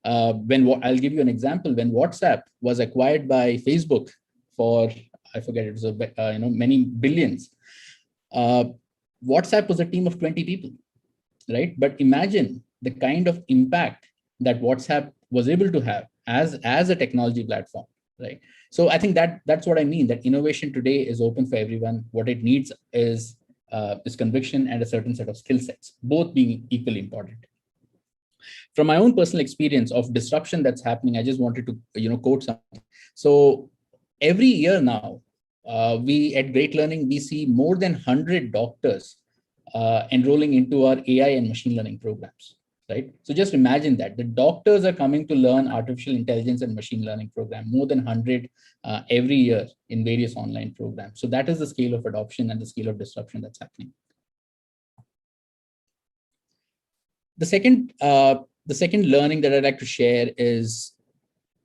I'll give you an example. When WhatsApp was acquired by Facebook for, I forget, it was many billions. WhatsApp was a team of 20 people, right? But imagine the kind of impact that WhatsApp was able to have as a technology platform, right? So I think that's what I mean, that innovation today is open for everyone. What it needs is conviction and a certain set of skill sets, both being equally important. From my own personal experience of disruption that's happening, I just wanted to quote something. So every year now, we at Great Learning, we see more than 100 doctors enrolling into our AI and machine learning programs, right? So just imagine that the doctors are coming to learn artificial intelligence and machine learning program, more than 100 every year in various online programs. So that is the scale of adoption and the scale of disruption that's happening. The second learning that I'd like to share is,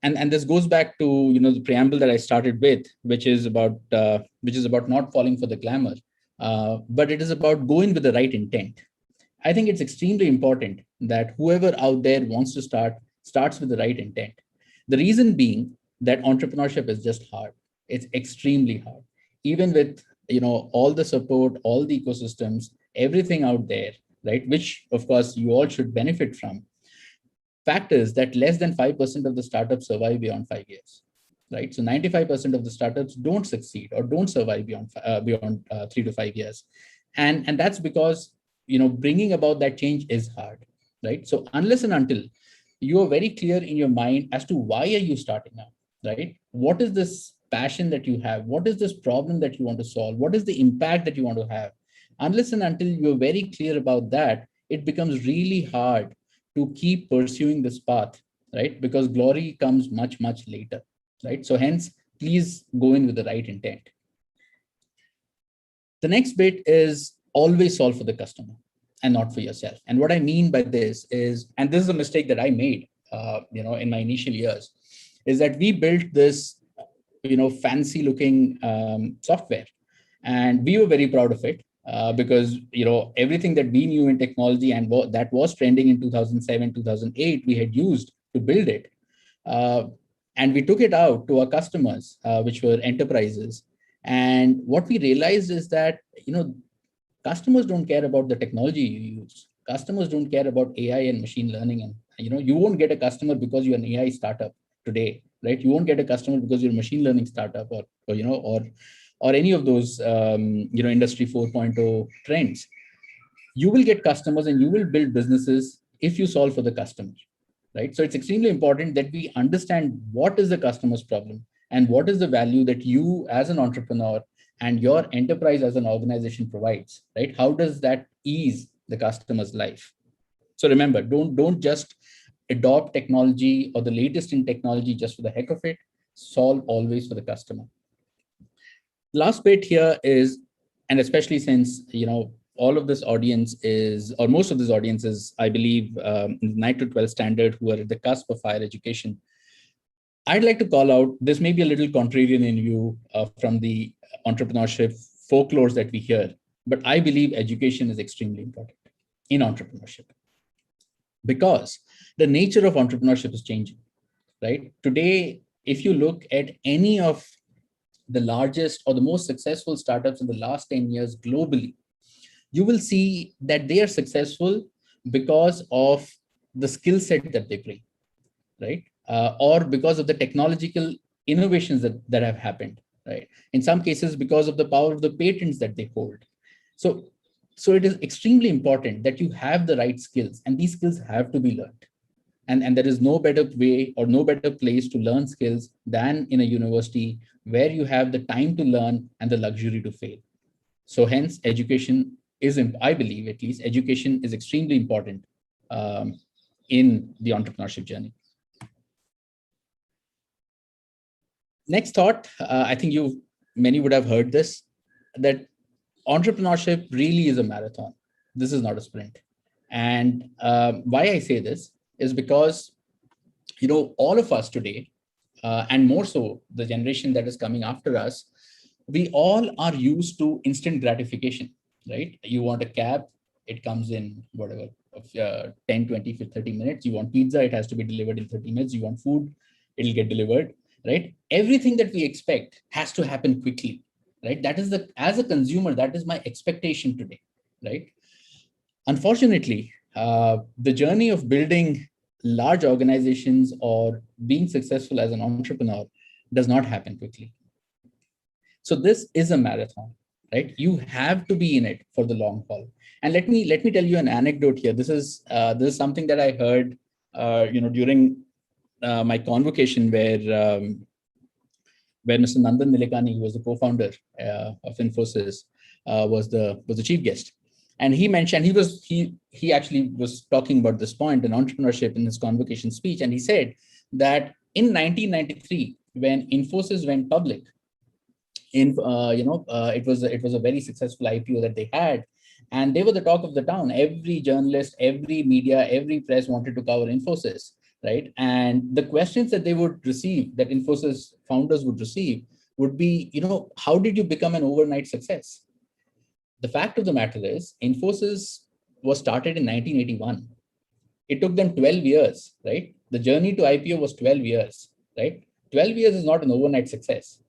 and this goes back to the preamble that I started with, which is about not falling for the glamour, but it is about going with the right intent. I think it's extremely important that whoever out there wants to starts with the right intent. The reason being that entrepreneurship is just hard. It's extremely hard, even with all the support, all the ecosystems, everything out there, right? Which of course you all should benefit from. Fact is that less than 5% of the startups survive beyond 5 years, right? So 95% of the startups don't succeed or don't survive beyond 3 to 5 years. And that's because, bringing about that change is hard, right? So unless and until you are very clear in your mind as to why are you starting now, right? What is this passion that you have? What is this problem that you want to solve? What is the impact that you want to have? Unless and until you're very clear about that, it becomes really hard to keep pursuing this path, right? Because glory comes much, much later, right? So hence, please go in with the right intent. The next bit is always solve for the customer and not for yourself. And what I mean by this is, and this is a mistake that I made, in my initial years, is that we built this, fancy looking software, and we were very proud of it. Because everything that we knew in technology and that was trending in 2007, 2008, we had used to build it, and we took it out to our customers, which were enterprises. And what we realized is that customers don't care about the technology you use. Customers don't care about AI and machine learning, and you won't get a customer because you're an AI startup today, right? You won't get a customer because you're a machine learning startup or any of those, industry 4.0 trends. You will get customers and you will build businesses if you solve for the customer, right? So it's extremely important that we understand what is the customer's problem and what is the value that you as an entrepreneur and your enterprise as an organization provides, right? How does that ease the customer's life? So remember, don't just adopt technology or the latest in technology just for the heck of it. Solve always for the customer. Last bit here is, and especially since, all of this audience is, or most of this audience is, I believe, in the 9 to 12 standard, who are at the cusp of higher education. I'd like to call out, this may be a little contrarian in view from the entrepreneurship folklores that we hear, but I believe education is extremely important in entrepreneurship, because the nature of entrepreneurship is changing, right? Today, if you look at any of the largest or the most successful startups in the last 10 years globally, you will see that they are successful because of the skill set that they bring, right? Or because of the technological innovations that have happened, right? In some cases, because of the power of the patents that they hold. So it is extremely important that you have the right skills, and these skills have to be learned. And there is no better way or no better place to learn skills than in a university where you have the time to learn and the luxury to fail. So hence, education is, I believe at least, education is extremely important in the entrepreneurship journey. Next thought, I think many would have heard this, that entrepreneurship really is a marathon. This is not a sprint. And why I say this is because, all of us today, and more so the generation that is coming after us, we all are used to instant gratification, right? You want a cab, it comes in whatever, 10, 20, 30 minutes. You want pizza, it has to be delivered in 30 minutes. You want food, it'll get delivered, right? Everything that we expect has to happen quickly, right? That is as a consumer, that is my expectation today, right? Unfortunately, the journey of building large organizations or being successful as an entrepreneur does not happen quickly. So this is a marathon, right? You have to be in it for the long haul. And let me tell you an anecdote here. This is something that I heard, during my convocation where Mr. Nandan Nilekani, who was the co-founder of Infosys, was the chief guest. And he mentioned, he actually was talking about this point in entrepreneurship in his convocation speech. And he said that in 1993, when Infosys went public, it was a very successful IPO that they had, and they were the talk of the town. Every journalist, every media, every press wanted to cover Infosys, right? And the questions that they would receive, that Infosys founders would receive, would be, how did you become an overnight success? The fact of the matter is, Infosys was started in 1981. It took them 12 years, right? The journey to IPO was 12 years, right? 12 years is not an overnight success.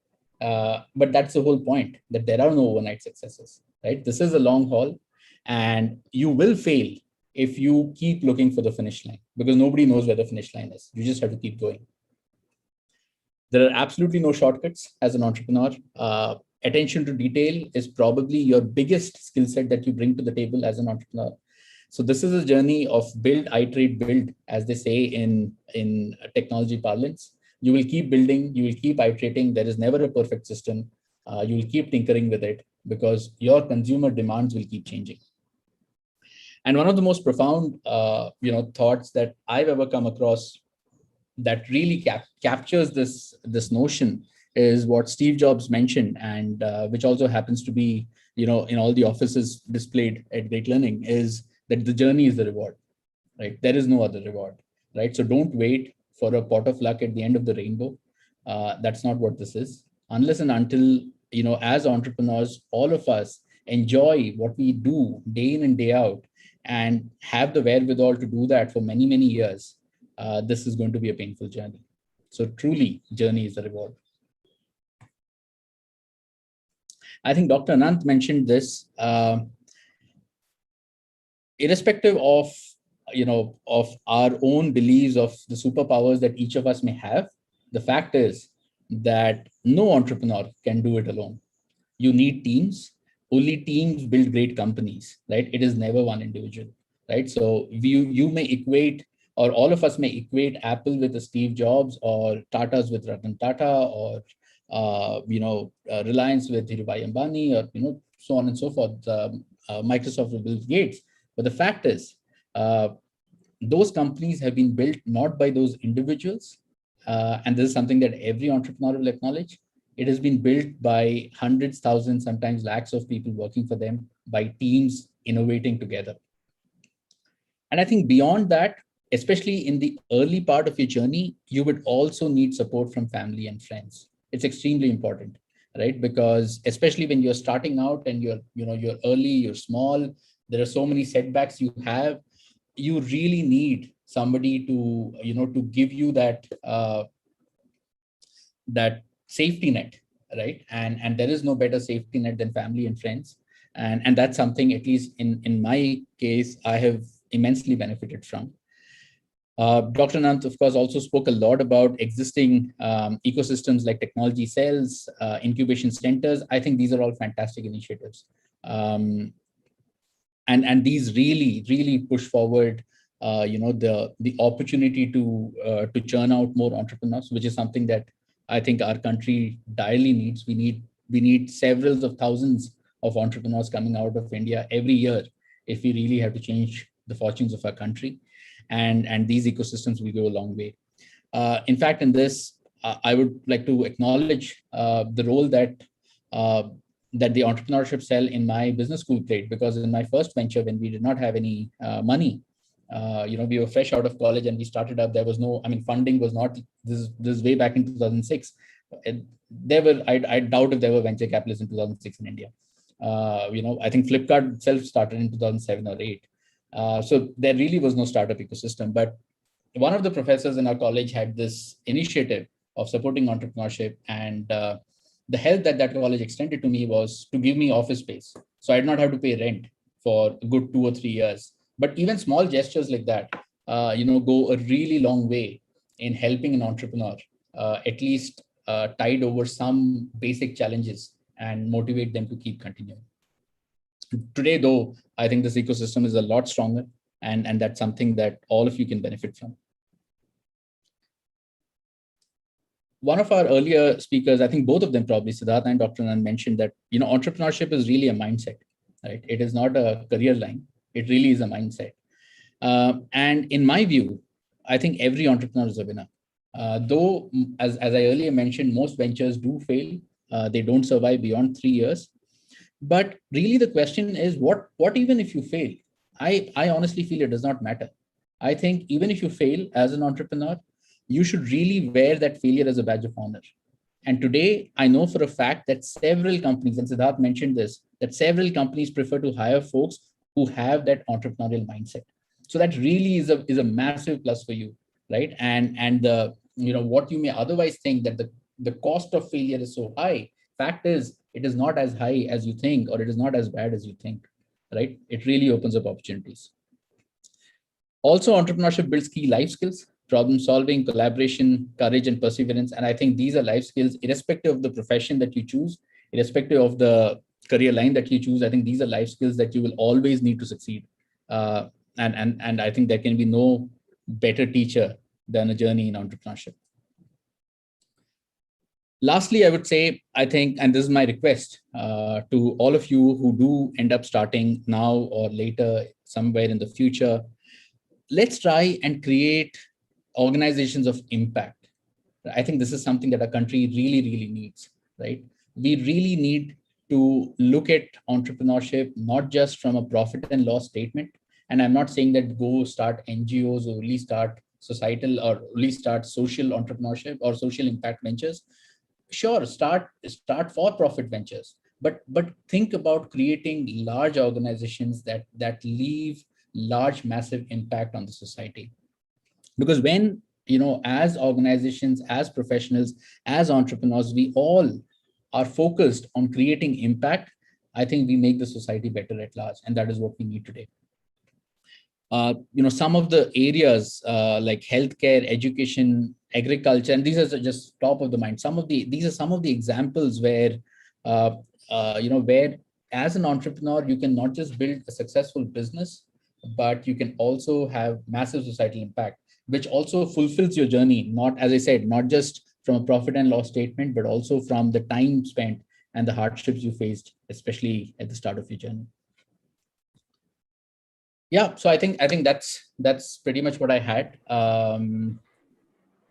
But that's the whole point, that there are no overnight successes, right? This is a long haul, and you will fail if you keep looking for the finish line, because nobody knows where the finish line is. You just have to keep going. There are absolutely no shortcuts as an entrepreneur. Attention to detail is probably your biggest skill set that you bring to the table as an entrepreneur. So this is a journey of build, iterate, build, as they say in technology parlance. You will keep building, you will keep iterating. There is never a perfect system. You will keep tinkering with it because your consumer demands will keep changing. And one of the most profound, thoughts that I've ever come across that really captures this notion is what Steve Jobs mentioned, and which also happens to be, in all the offices displayed at Great Learning, is that the journey is the reward, right? There is no other reward, right? So don't wait for a pot of luck at the end of the rainbow. That's not what this is. Unless and until, as entrepreneurs, all of us enjoy what we do day in and day out and have the wherewithal to do that for many, many years, this is going to be a painful journey. So truly, journey is the reward. I think Dr. Anant mentioned this. Irrespective of our own beliefs of the superpowers that each of us may have, the fact is that no entrepreneur can do it alone. You need teams only teams build great companies, right? It is never one individual, right? So you may equate, or all of us may equate Apple with a Steve Jobs, or Tata's with Ratan Tata, or Reliance with Dhirubhai Ambani, or so on and so forth. Microsoft with Bill Gates. But the fact is, those companies have been built not by those individuals, and this is something that every entrepreneur will acknowledge. It has been built by hundreds, thousands, sometimes lakhs of people working for them, by teams innovating together. And I think beyond that, especially in the early part of your journey, you would also need support from family and friends. It's extremely important, right? Because especially when you're starting out and you're early, you're small, there are so many setbacks you have, you really need somebody to give you that safety net, right? And there is no better safety net than family and friends. And that's something, at least in my case, I have immensely benefited from. Dr. Nant, of course, also spoke a lot about existing ecosystems like technology cells, incubation centers. I think these are all fantastic initiatives. And these really push forward the opportunity to churn out more entrepreneurs, which is something that I think our country direly needs. We need several of thousands of entrepreneurs coming out of India every year if we really have to change the fortunes of our country. And these ecosystems will go a long way. In fact, in this, I would like to acknowledge the role that the entrepreneurship cell in my business school played, because in my first venture, when we did not have any money, we were fresh out of college and we started up. There was no, funding was not, this way back in 2006. I doubt if there were venture capitalists in 2006 in India. I think Flipkart itself started in 2007 or 8. So there really was no startup ecosystem. But one of the professors in our college had this initiative of supporting entrepreneurship, and the help that college extended to me was to give me office space, so I did not have to pay rent for a good 2 or 3 years. But even small gestures like that, go a really long way in helping an entrepreneur at least tide over some basic challenges and motivate them to keep continuing. Today, though, I think this ecosystem is a lot stronger, and that's something that all of you can benefit from. One of our earlier speakers, I think both of them probably, Siddharth and Dr. Nand, mentioned that entrepreneurship is really a mindset, right? It is not a career line. It really is a mindset. And in my view, I think every entrepreneur is a winner. Though, as I earlier mentioned, most ventures do fail. They don't survive beyond 3 years. But really the question is, what even if you fail? I honestly feel it does not matter. I think even if you fail as an entrepreneur, you should really wear that failure as a badge of honor. And today, I know for a fact that several companies, and Siddharth mentioned this, that several companies prefer to hire folks who have that entrepreneurial mindset. So that really is a massive plus for you, right? And the what you may otherwise think that the cost of failure is so high, fact is it is not as high as you think, or it is not as bad as you think, right? It really opens up opportunities. Also, entrepreneurship builds key life skills: problem solving, collaboration, courage, and perseverance. And I think these are life skills, irrespective of the profession that you choose, irrespective of the career line that you choose. I think these are life skills that you will always need to succeed. And I think there can be no better teacher than a journey in entrepreneurship. Lastly, I would say, I think, and this is my request to all of you who do end up starting now or later, somewhere in the future, let's try and create organizations of impact. I think this is something that our country really, really needs, right? We really need to look at entrepreneurship, not just from a profit and loss statement. And I'm not saying that go start NGOs or really start societal or really start social entrepreneurship or social impact ventures. Sure, start for-profit ventures, but think about creating large organizations that leave large, massive impact on the society. Because when, as organizations, as professionals, as entrepreneurs, we all are focused on creating impact, I think we make the society better at large, and that is what we need today. Some of the areas like healthcare, education, agriculture, and these are just top of the mind. These are some of the examples where, where as an entrepreneur, you can not just build a successful business, but you can also have massive societal impact, which also fulfills your journey. Not, as I said, not just from a profit and loss statement, but also from the time spent and the hardships you faced, especially at the start of your journey. Yeah, so I think that's pretty much what I had.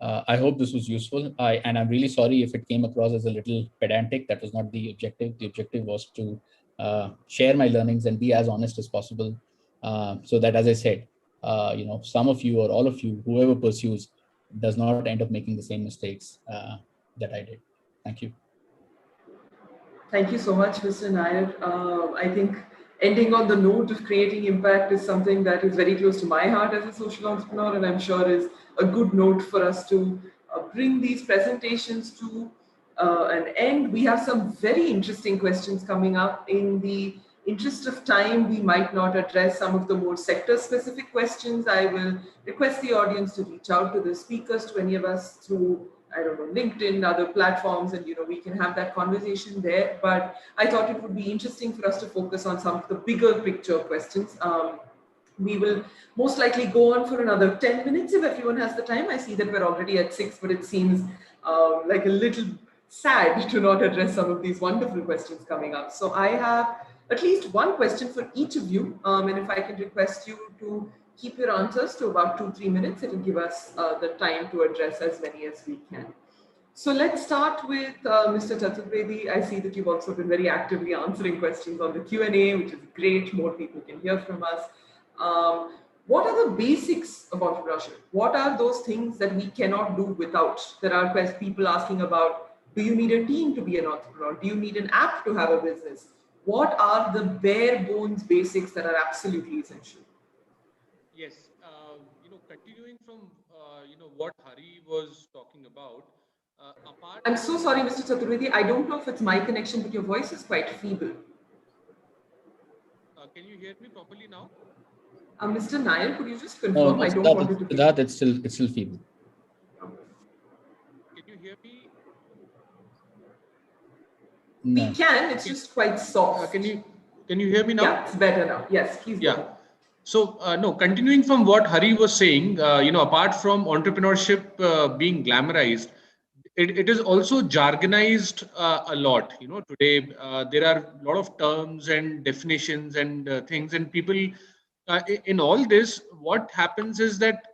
I hope this was useful. And I'm really sorry if it came across as a little pedantic. That was not the objective. The objective was to share my learnings and be as honest as possible, so that, as I said, some of you or all of you, whoever pursues, does not end up making the same mistakes that I did. Thank you. Thank you so much, Mr. Nair. I think ending on the note of creating impact is something that is very close to my heart as a social entrepreneur, and I'm sure is a good note for us to bring these presentations to an end. We have some very interesting questions coming up. In the interest of time, we might not address some of the more sector-specific questions. I will request the audience to reach out to the speakers, to any of us, through, I don't know, LinkedIn, other platforms, and we can have that conversation there. But I thought it would be interesting for us to focus on some of the bigger picture questions. We will most likely go on for another 10 minutes if everyone has the time. I see that we're already at 6, but it seems like a little sad to not address some of these wonderful questions coming up. So I have at least one question for each of you. And if I can request you to keep your answers to about 2-3 minutes, it will give us the time to address as many as we can. So let's start with Mr. Chaturvedi. I see that you've also been very actively answering questions on the Q&A, which is great. More people can hear from us. What are the basics of entrepreneurship? What are those things that we cannot do without? There are people asking about, do you need a team to be an entrepreneur? Do you need an app to have a business? What are the bare bones basics that are absolutely essential? Yes, continuing from what Hari was talking about. I'm so sorry, Mr. Chaturvedi. I don't know if it's my connection, but your voice is quite feeble. Can you hear me properly now? Mr. Nair, could you just confirm? No, I don't want it to that it's still feeble. Can you hear me? No. We can. It's just quite soft. Can you hear me now? Yeah, it's better now. Yes, please. Yeah. So no, continuing from what Hari was saying, apart from entrepreneurship being glamorized, it is also jargonized a lot. Today there are a lot of terms and definitions and things, and people in all this, what happens is that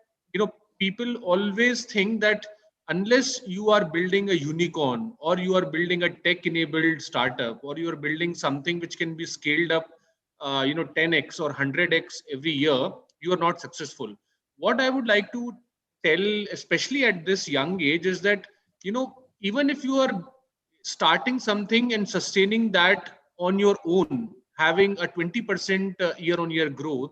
people always think that unless you are building a unicorn, or you are building a tech-enabled startup, or you are building something which can be scaled up 10x or 100x every year, you are not successful. What I would like to tell, especially at this young age, is that even if you are starting something and sustaining that on your own, having a 20% year-on-year growth,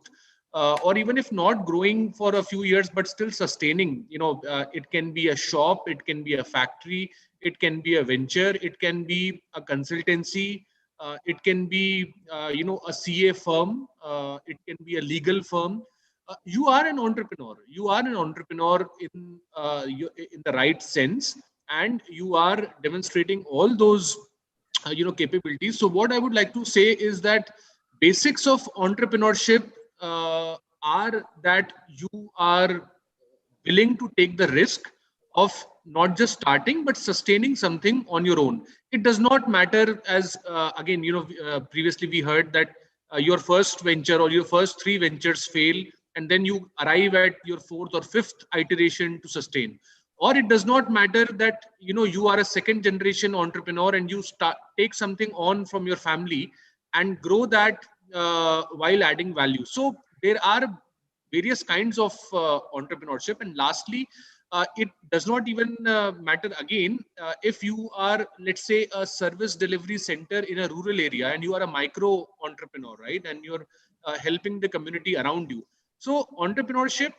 or even if not growing for a few years but still sustaining, it can be a shop, it can be a factory, it can be a venture, it can be a consultancy, it can be a CA firm, it can be a legal firm. You are an entrepreneur. You are an entrepreneur in the right sense, and you are demonstrating all those capabilities. So what I would like to say is that basics of entrepreneurship are that you are willing to take the risk of not just starting but sustaining something on your own. It does not matter, as again previously we heard that your first venture or your first 3 ventures fail, and then you arrive at your 4th or 5th iteration to sustain. Or it does not matter that you are a 2nd generation entrepreneur and you take something on from your family and grow that while adding value. So there are various kinds of entrepreneurship. And lastly, it does not even matter again if you are, let's say, a service delivery center in a rural area and you are a micro entrepreneur, right? And you're helping the community around you. So entrepreneurship,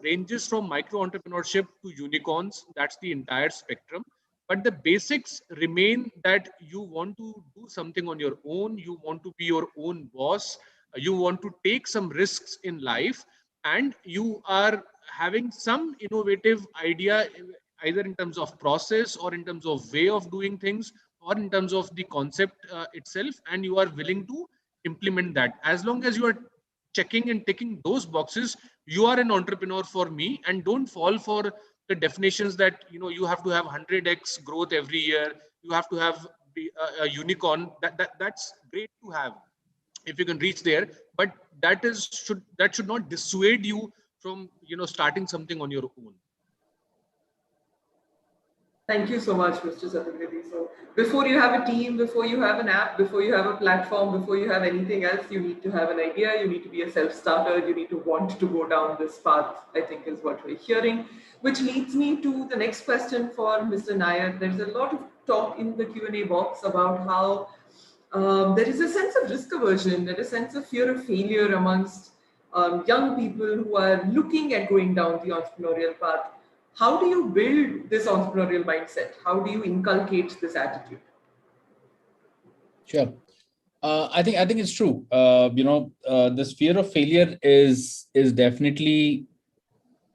ranges from micro entrepreneurship to unicorns. That's the entire spectrum. But the basics remain that you want to do something on your own. You want to be your own boss. You want to take some risks in life, and you are having some innovative idea, either in terms of process or in terms of way of doing things, or in terms of the concept itself, and you are willing to implement that. As long as you are checking and ticking those boxes, you are an entrepreneur for me. And don't fall for the definitions that you have to have 100x growth every year, you have to have a unicorn. That's great to have if you can reach there, but that should not dissuade you from starting something on your own. Thank you so much, Mr. Satyavedi. So before you have a team, before you have an app, before you have a platform, before you have anything else, you need to have an idea, you need to be a self-starter, you need to want to go down this path, I think is what we're hearing. Which leads me to the next question for Mr. Nair. There's a lot of talk in the Q&A box about how there is a sense of risk aversion, there is a sense of fear of failure amongst young people who are looking at going down the entrepreneurial path. How do you build this entrepreneurial mindset? How do you inculcate this attitude? Sure. I think it's true. This fear of failure is definitely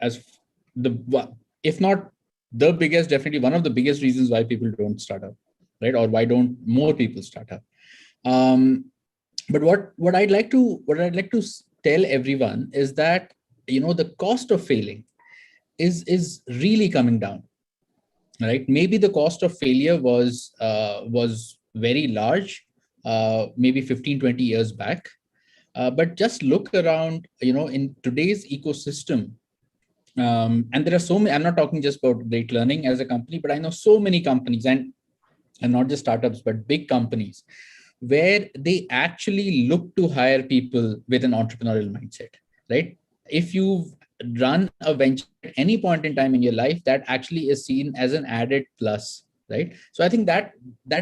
if not the biggest, definitely one of the biggest reasons why people don't start up, right? Or why don't more people start up? But what I'd like to tell everyone is that the cost of failing is really coming down, right? Maybe the cost of failure was very large, maybe 15-20 years back, but just look around, in today's ecosystem. And there are so many. I'm not talking just about Great Learning as a company, but I know so many companies, and not just startups, but big companies, where they actually look to hire people with an entrepreneurial mindset, right? If you've run a venture at any point in time in your life, that actually is seen as an added plus, right? So I think that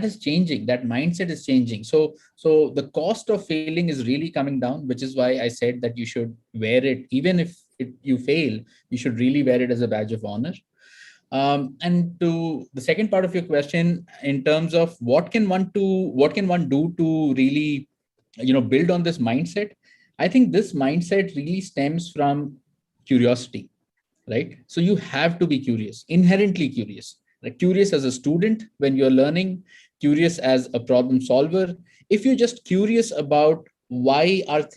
is changing, that mindset is changing. So the cost of failing is really coming down, which is why I said that you should wear it, even if you fail, you should really wear it as a badge of honor. And to the second part of your question, in terms of what can one do to really build on this mindset, I think this mindset really stems from curiosity, right? So you have to be curious, inherently curious, like curious as a student when you're learning, curious as a problem solver. If you're just curious about why are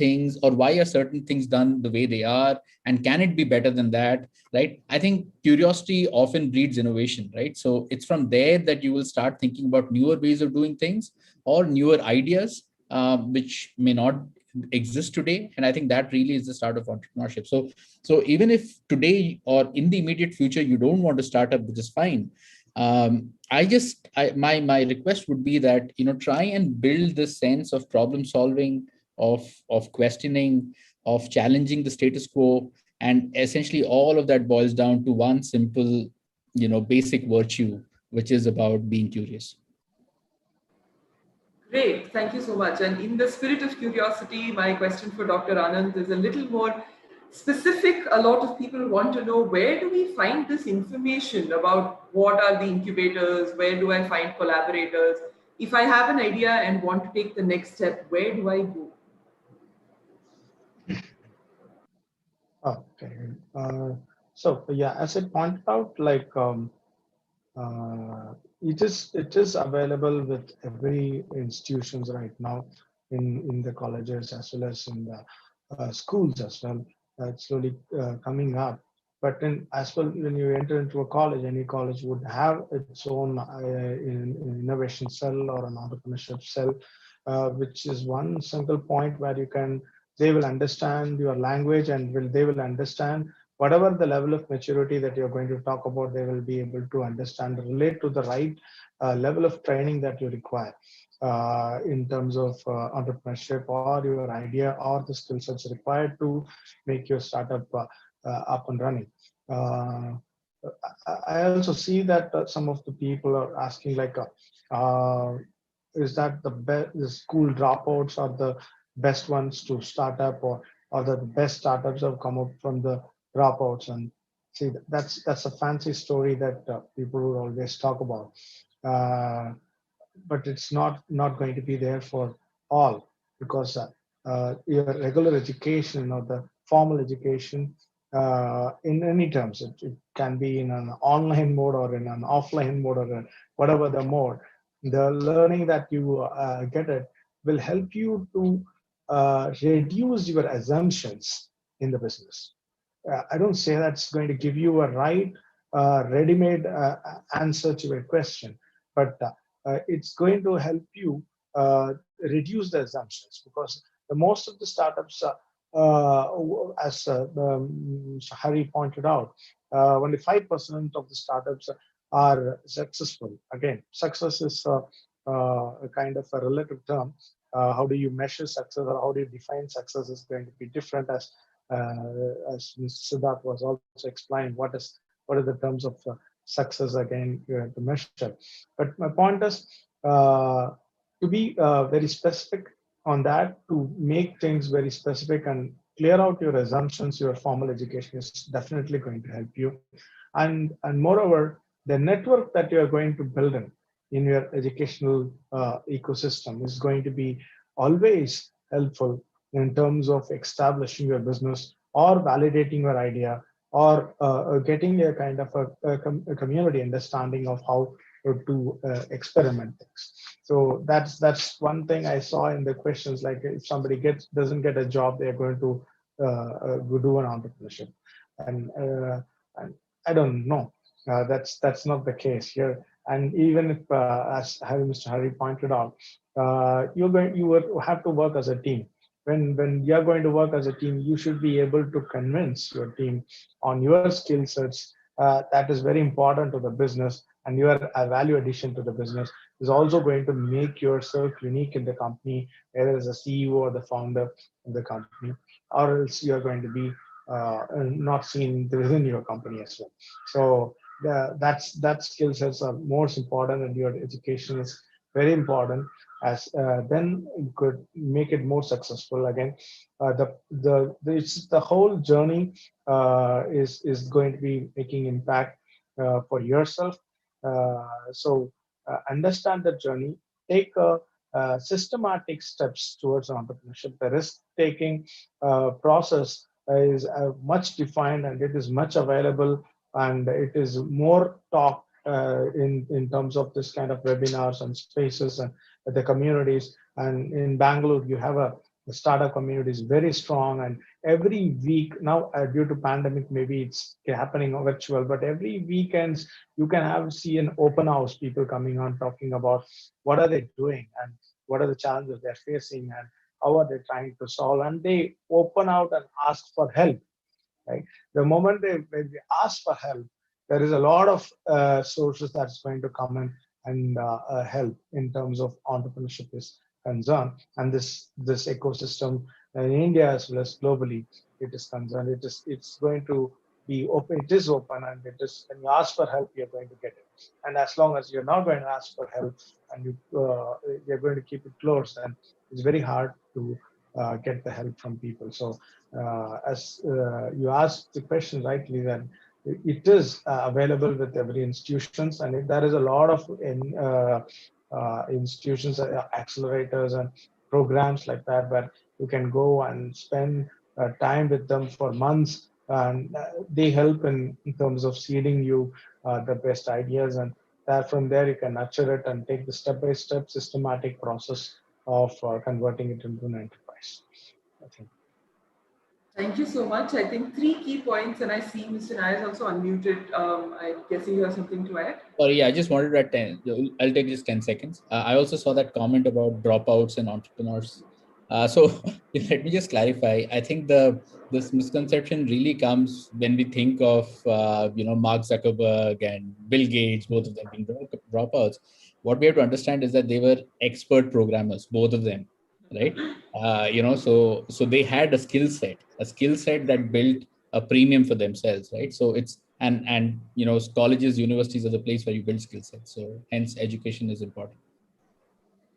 certain things done the way they are, and can it be better than that, right? I think curiosity often breeds innovation, right? So it's from there that you will start thinking about newer ways of doing things or newer ideas, which may not exist today. And I think that really is the start of entrepreneurship. So even if today or in the immediate future you don't want to start up, which is fine, my request would be that try and build this sense of problem solving, of questioning, of challenging the status quo, and essentially all of that boils down to one simple basic virtue, which is about being curious. Great, thank you so much. And in the spirit of curiosity, my question for Dr. Anand is a little more specific. A lot of people want to know, where do we find this information about what are the incubators? Where do I find collaborators? If I have an idea and want to take the next step, where do I go? Okay. So yeah, as I pointed out, like it is available with every institutions right now, in the colleges as well as in the schools as well. It's slowly coming up. But as well, when you enter into a college, any college would have its own innovation cell or an entrepreneurship cell, which is one single point where they will understand your language, and they will understand whatever the level of maturity that you're going to talk about. They will be able to understand, relate to the right level of training that you require in terms of entrepreneurship, or your idea, or the skill sets required to make your startup up and running. I also see that some of the people are asking, like, is that the school dropouts are the best ones to start up, or the best startups have come up from the dropouts? And see, that's a fancy story that people will always talk about, but it's not going to be there for all, because your regular education or the formal education, in any terms, it can be in an online mode or in an offline mode, or whatever the mode, The learning that you get it will help you to reduce your assumptions in the business. I don't say that's going to give you a right, ready-made answer to a question, but it's going to help you reduce the assumptions, because the most of the startups, as Harry pointed out, only 5% of the startups are successful. Again, success is a kind of a relative term. How do you measure success, or how do you define success, is going to be different, as Mr. Siddharth was also explaining. What are the terms of success again to measure? But my point is to be very specific on that, to make things very specific and clear out your assumptions. Your formal education is definitely going to help you, and moreover, the network that you are going to build in your educational ecosystem is going to be always helpful in terms of establishing your business, or validating your idea, or getting a kind of a community understanding of how to experiment things. So that's one thing I saw in the questions. Like, if somebody doesn't get a job, they're going to do an entrepreneurship, and I don't know. That's not the case here. And even if, as Mr. Hari pointed out, you would have to work as a team. When you're going to work as a team, you should be able to convince your team on your skill sets. That is very important to the business, and your value addition to the business is also going to make yourself unique in the company, whether as a CEO or the founder of the company, or else you're going to be not seen within your company as well. So that skill sets are most important, and your education is very important, as then you could make it more successful. Again, it's the whole journey is going to be making impact for yourself. So understand the journey, take systematic steps towards entrepreneurship. The risk taking process is much defined, and it is much available, and it is more talked in terms of this kind of webinars and spaces and the communities. And in Bangalore, you have the startup community is very strong, and every week now, due to pandemic, maybe it's happening virtual, but every weekends you can see an open house, people coming on talking about what are they doing, and what are the challenges they're facing, and how are they trying to solve, and they open out and ask for help. Right? The moment when they ask for help, there is a lot of sources that's going to come in and help in terms of entrepreneurship is concerned. And this ecosystem in India as well as globally, it is concerned. It's going to be open. It is open, and it is, when you ask for help, you're going to get it. And as long as you're not going to ask for help, and you're going to keep it closed, then it's very hard to get the help from people. So as you asked the question rightly, that it is available with every institutions, and there is a lot of institutions, accelerators and programs like that, where you can go and spend time with them for months, and they help in terms of seeding you the best ideas, and that from there you can nurture it and take the step-by-step systematic process of converting it into an enterprise. I think. Thank you so much. I think 3 key points, and I see Mr. Nair is also unmuted. I'm guessing you have something to add. Sorry, I just wanted to add 10. I'll take just 10 seconds. I also saw that comment about dropouts and entrepreneurs. So let me just clarify. I think this misconception really comes when we think of Mark Zuckerberg and Bill Gates, both of them being dropouts. What we have to understand is that they were expert programmers, both of them, right? So they had a skill set that built a premium for themselves, right? So it's and colleges, universities are the place where you build skill sets. So hence education is important.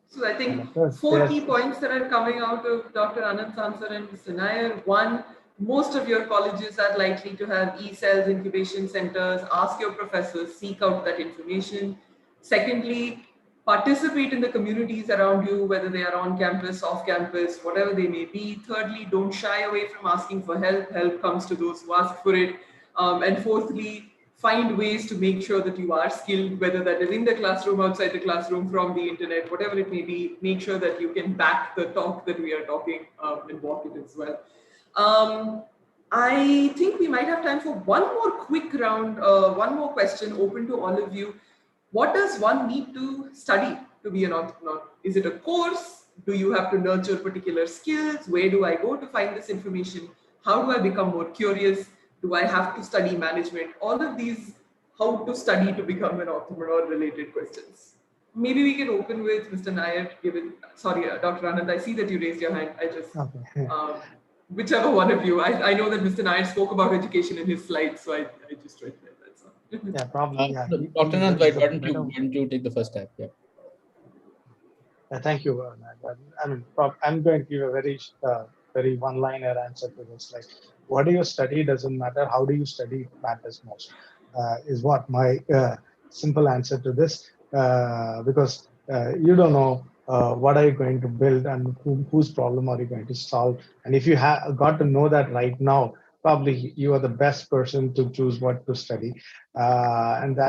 So I think 4 key points that are coming out of Dr. Anand's answer and Mr. Nair. One, most of your colleges are likely to have e-cells, incubation centers. Ask your professors, seek out that information. Secondly, participate in the communities around you, whether they are on campus, off campus, whatever they may be. Thirdly, don't shy away from asking for help. Help comes to those who ask for it. And fourthly, find ways to make sure that you are skilled, whether that is in the classroom, outside the classroom, from the internet, whatever it may be. Make sure that you can back the talk that we are talking and walk it as well. I think we might have time for one more quick round, one more question open to all of you. What does one need to study to be an entrepreneur? Is it a course? Do you have to nurture particular skills? Where do I go to find this information? How do I become more curious? Do I have to study management? All of these how to study to become an entrepreneur related questions. Maybe we can open with Mr. Nair, sorry, Dr. Anand, I see that you raised your hand. I just, Okay. whichever one of you. I know that Mr. Nair spoke about education in his slides, so I just read that. That's all. Yeah, probably. Yeah. Dr. Nand, why don't you take the first step? Yeah. Thank you. I mean, I'm going to give a very one-liner answer to this. Like, what do you study doesn't matter. How do you study matters most. Is what my simple answer to this. Because you don't know what are you going to build and whose problem are you going to solve. And if you have got to know that right now, probably you are the best person to choose what to study. And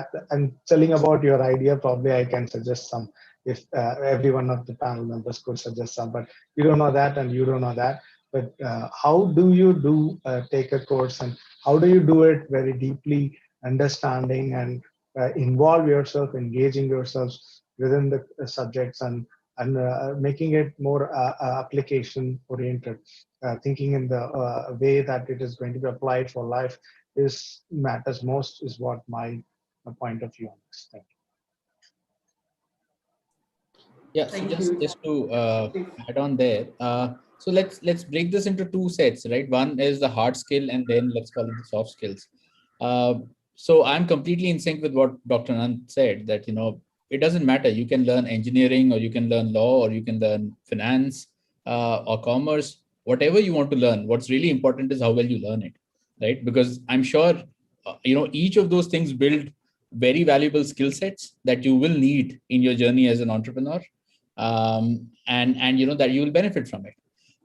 telling about your idea, probably I can suggest some. If every one of the panel members could suggest some, but you don't know that and you don't know that. But how do you take a course, and how do you do it very deeply, understanding and involve yourself, engaging yourselves within the subjects and making it more application oriented, thinking in the way that it is going to be applied for life matters most, is what my point of view on this. Thank you. Yeah, so just to add on there, so let's break this into two sets, right? One is the hard skill, and then let's call it the soft skills. So I'm completely in sync with what Dr. Nand said, that it doesn't matter. You can learn engineering, or you can learn law, or you can learn finance or commerce, whatever you want to learn. What's really important is how well you learn it, right? Because I'm sure each of those things build very valuable skill sets that you will need in your journey as an entrepreneur. And that you will benefit from it.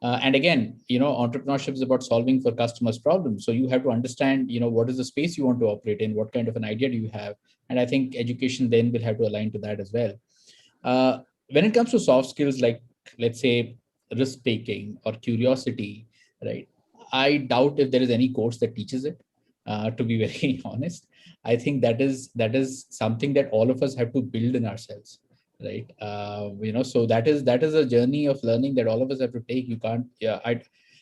And again, entrepreneurship is about solving for customers' problems. So you have to understand, what is the space you want to operate in, what kind of an idea do you have, and I think education then will have to align to that as well. When it comes to soft skills, like let's say risk taking or curiosity, right? I doubt if there is any course that teaches it. To be very honest, I think that is something that all of us have to build in ourselves. Right. So that is a journey of learning that all of us have to take. You can't,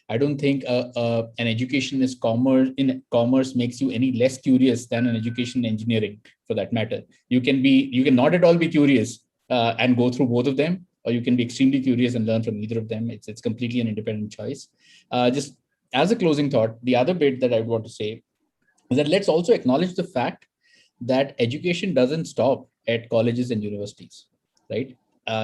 I don't think an education in commerce makes you any less curious than an education in engineering, for that matter. You can not at all be curious and go through both of them, or you can be extremely curious and learn from either of them. It's completely an independent choice. Just as a closing thought, the other bit that I want to say is that let's also acknowledge the fact that education doesn't stop at colleges and universities. Right?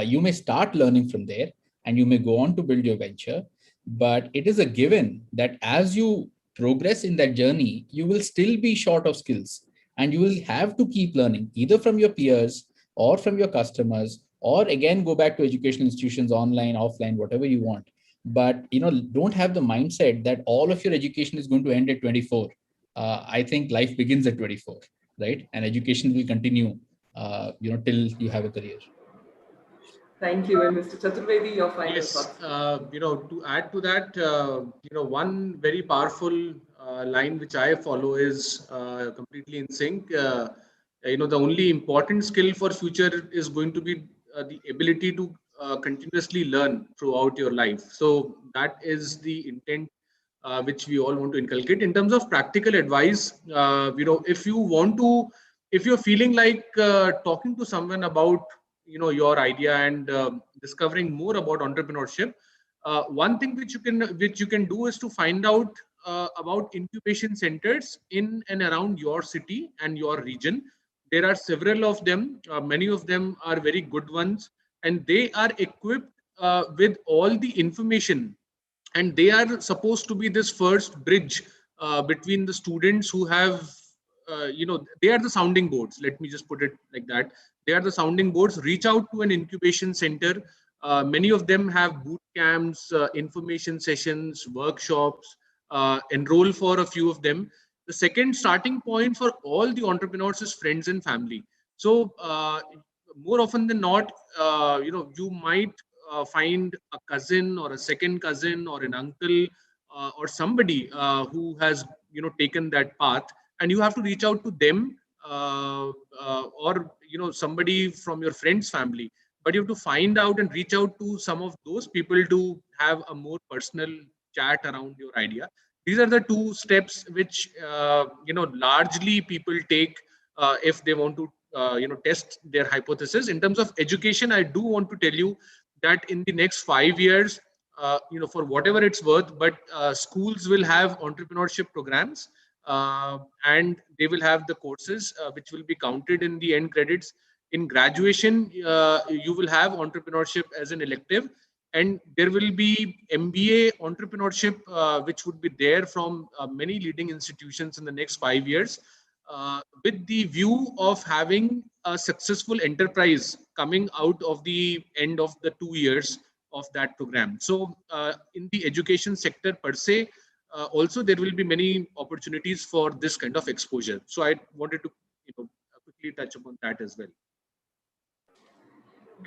You may start learning from there and you may go on to build your venture, but it is a given that as you progress in that journey, you will still be short of skills, and you will have to keep learning either from your peers or from your customers, or again, go back to educational institutions, online, offline, whatever you want. But, don't have the mindset that all of your education is going to end at 24. I think life begins at 24, right? And education will continue, till you have a career. Thank you. And Mr. Chaturvedi, your final thoughts. To add to that, one very powerful line which I follow is completely in sync. The only important skill for future is going to be the ability to continuously learn throughout your life. So that is the intent which we all want to inculcate. In terms of practical advice, if you're feeling like talking to someone about your idea and discovering more about entrepreneurship, one thing which you can do is to find out about incubation centers in and around your city and your region. There are several of them. Many of them are very good ones, and they are equipped with all the information, and they are supposed to be this first bridge between the students who have they are the sounding boards. Let me just put it like that. They are the sounding boards. Reach out to an incubation center. Many of them have boot camps, information sessions, workshops. Enroll for a few of them. The second starting point for all the entrepreneurs is friends and family. So more often than not, you might find a cousin or a second cousin or an uncle or somebody who has taken that path, and you have to reach out to them, or somebody from your friend's family. But you have to find out and reach out to some of those people to have a more personal chat around your idea. These are the two steps which largely people take if they want to test their hypothesis. In terms of education, I do want to tell you that in the next 5 years, for whatever it's worth, but schools will have entrepreneurship programs, and they will have the courses which will be counted in the end credits. In graduation, you will have entrepreneurship as an elective, and there will be MBA entrepreneurship, which would be there from many leading institutions in the next 5 years, with the view of having a successful enterprise coming out of the end of the 2 years of that program. So in the education sector per se, also there will be many opportunities for this kind of exposure. So I wanted to quickly touch upon that as well.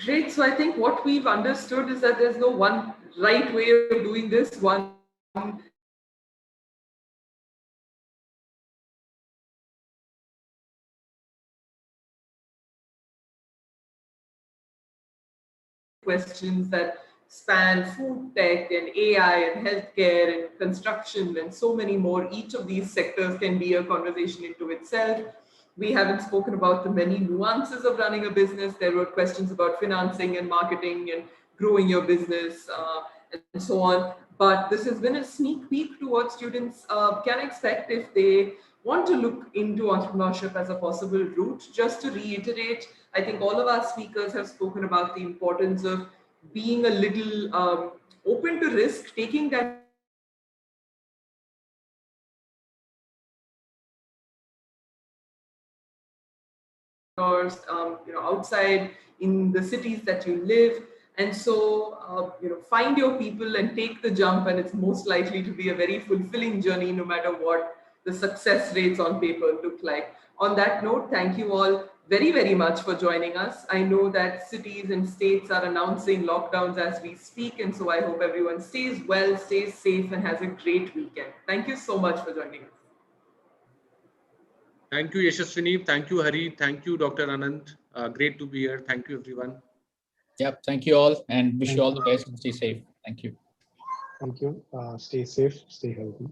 Great. So I think what we've understood is that there's no one right way of doing this. One questions that span food tech and AI and healthcare and construction and so many more. Each of these sectors can be a conversation into itself. We haven't spoken about the many nuances of running a business. There were questions about financing and marketing and growing your business and so on. But this has been a sneak peek to what students can expect if they want to look into entrepreneurship as a possible route. Just to reiterate, I think all of our speakers have spoken about the importance of being a little open to risk, taking that outside in the cities that you live. And so, find your people and take the jump, and it's most likely to be a very fulfilling journey, no matter what the success rates on paper look like. On that note, thank you all very, very much for joining us. I know that cities and states are announcing lockdowns as we speak, and so I hope everyone stays well, stays safe, and has a great weekend. Thank you so much for joining us. Thank you, Yashaswini. Thank you, Hari. Thank you, Dr. Anand. Great to be here. Thank you, everyone. Yep. Thank you all, and wish you all the best and stay safe. Thank you. Thank you. Stay safe, stay healthy.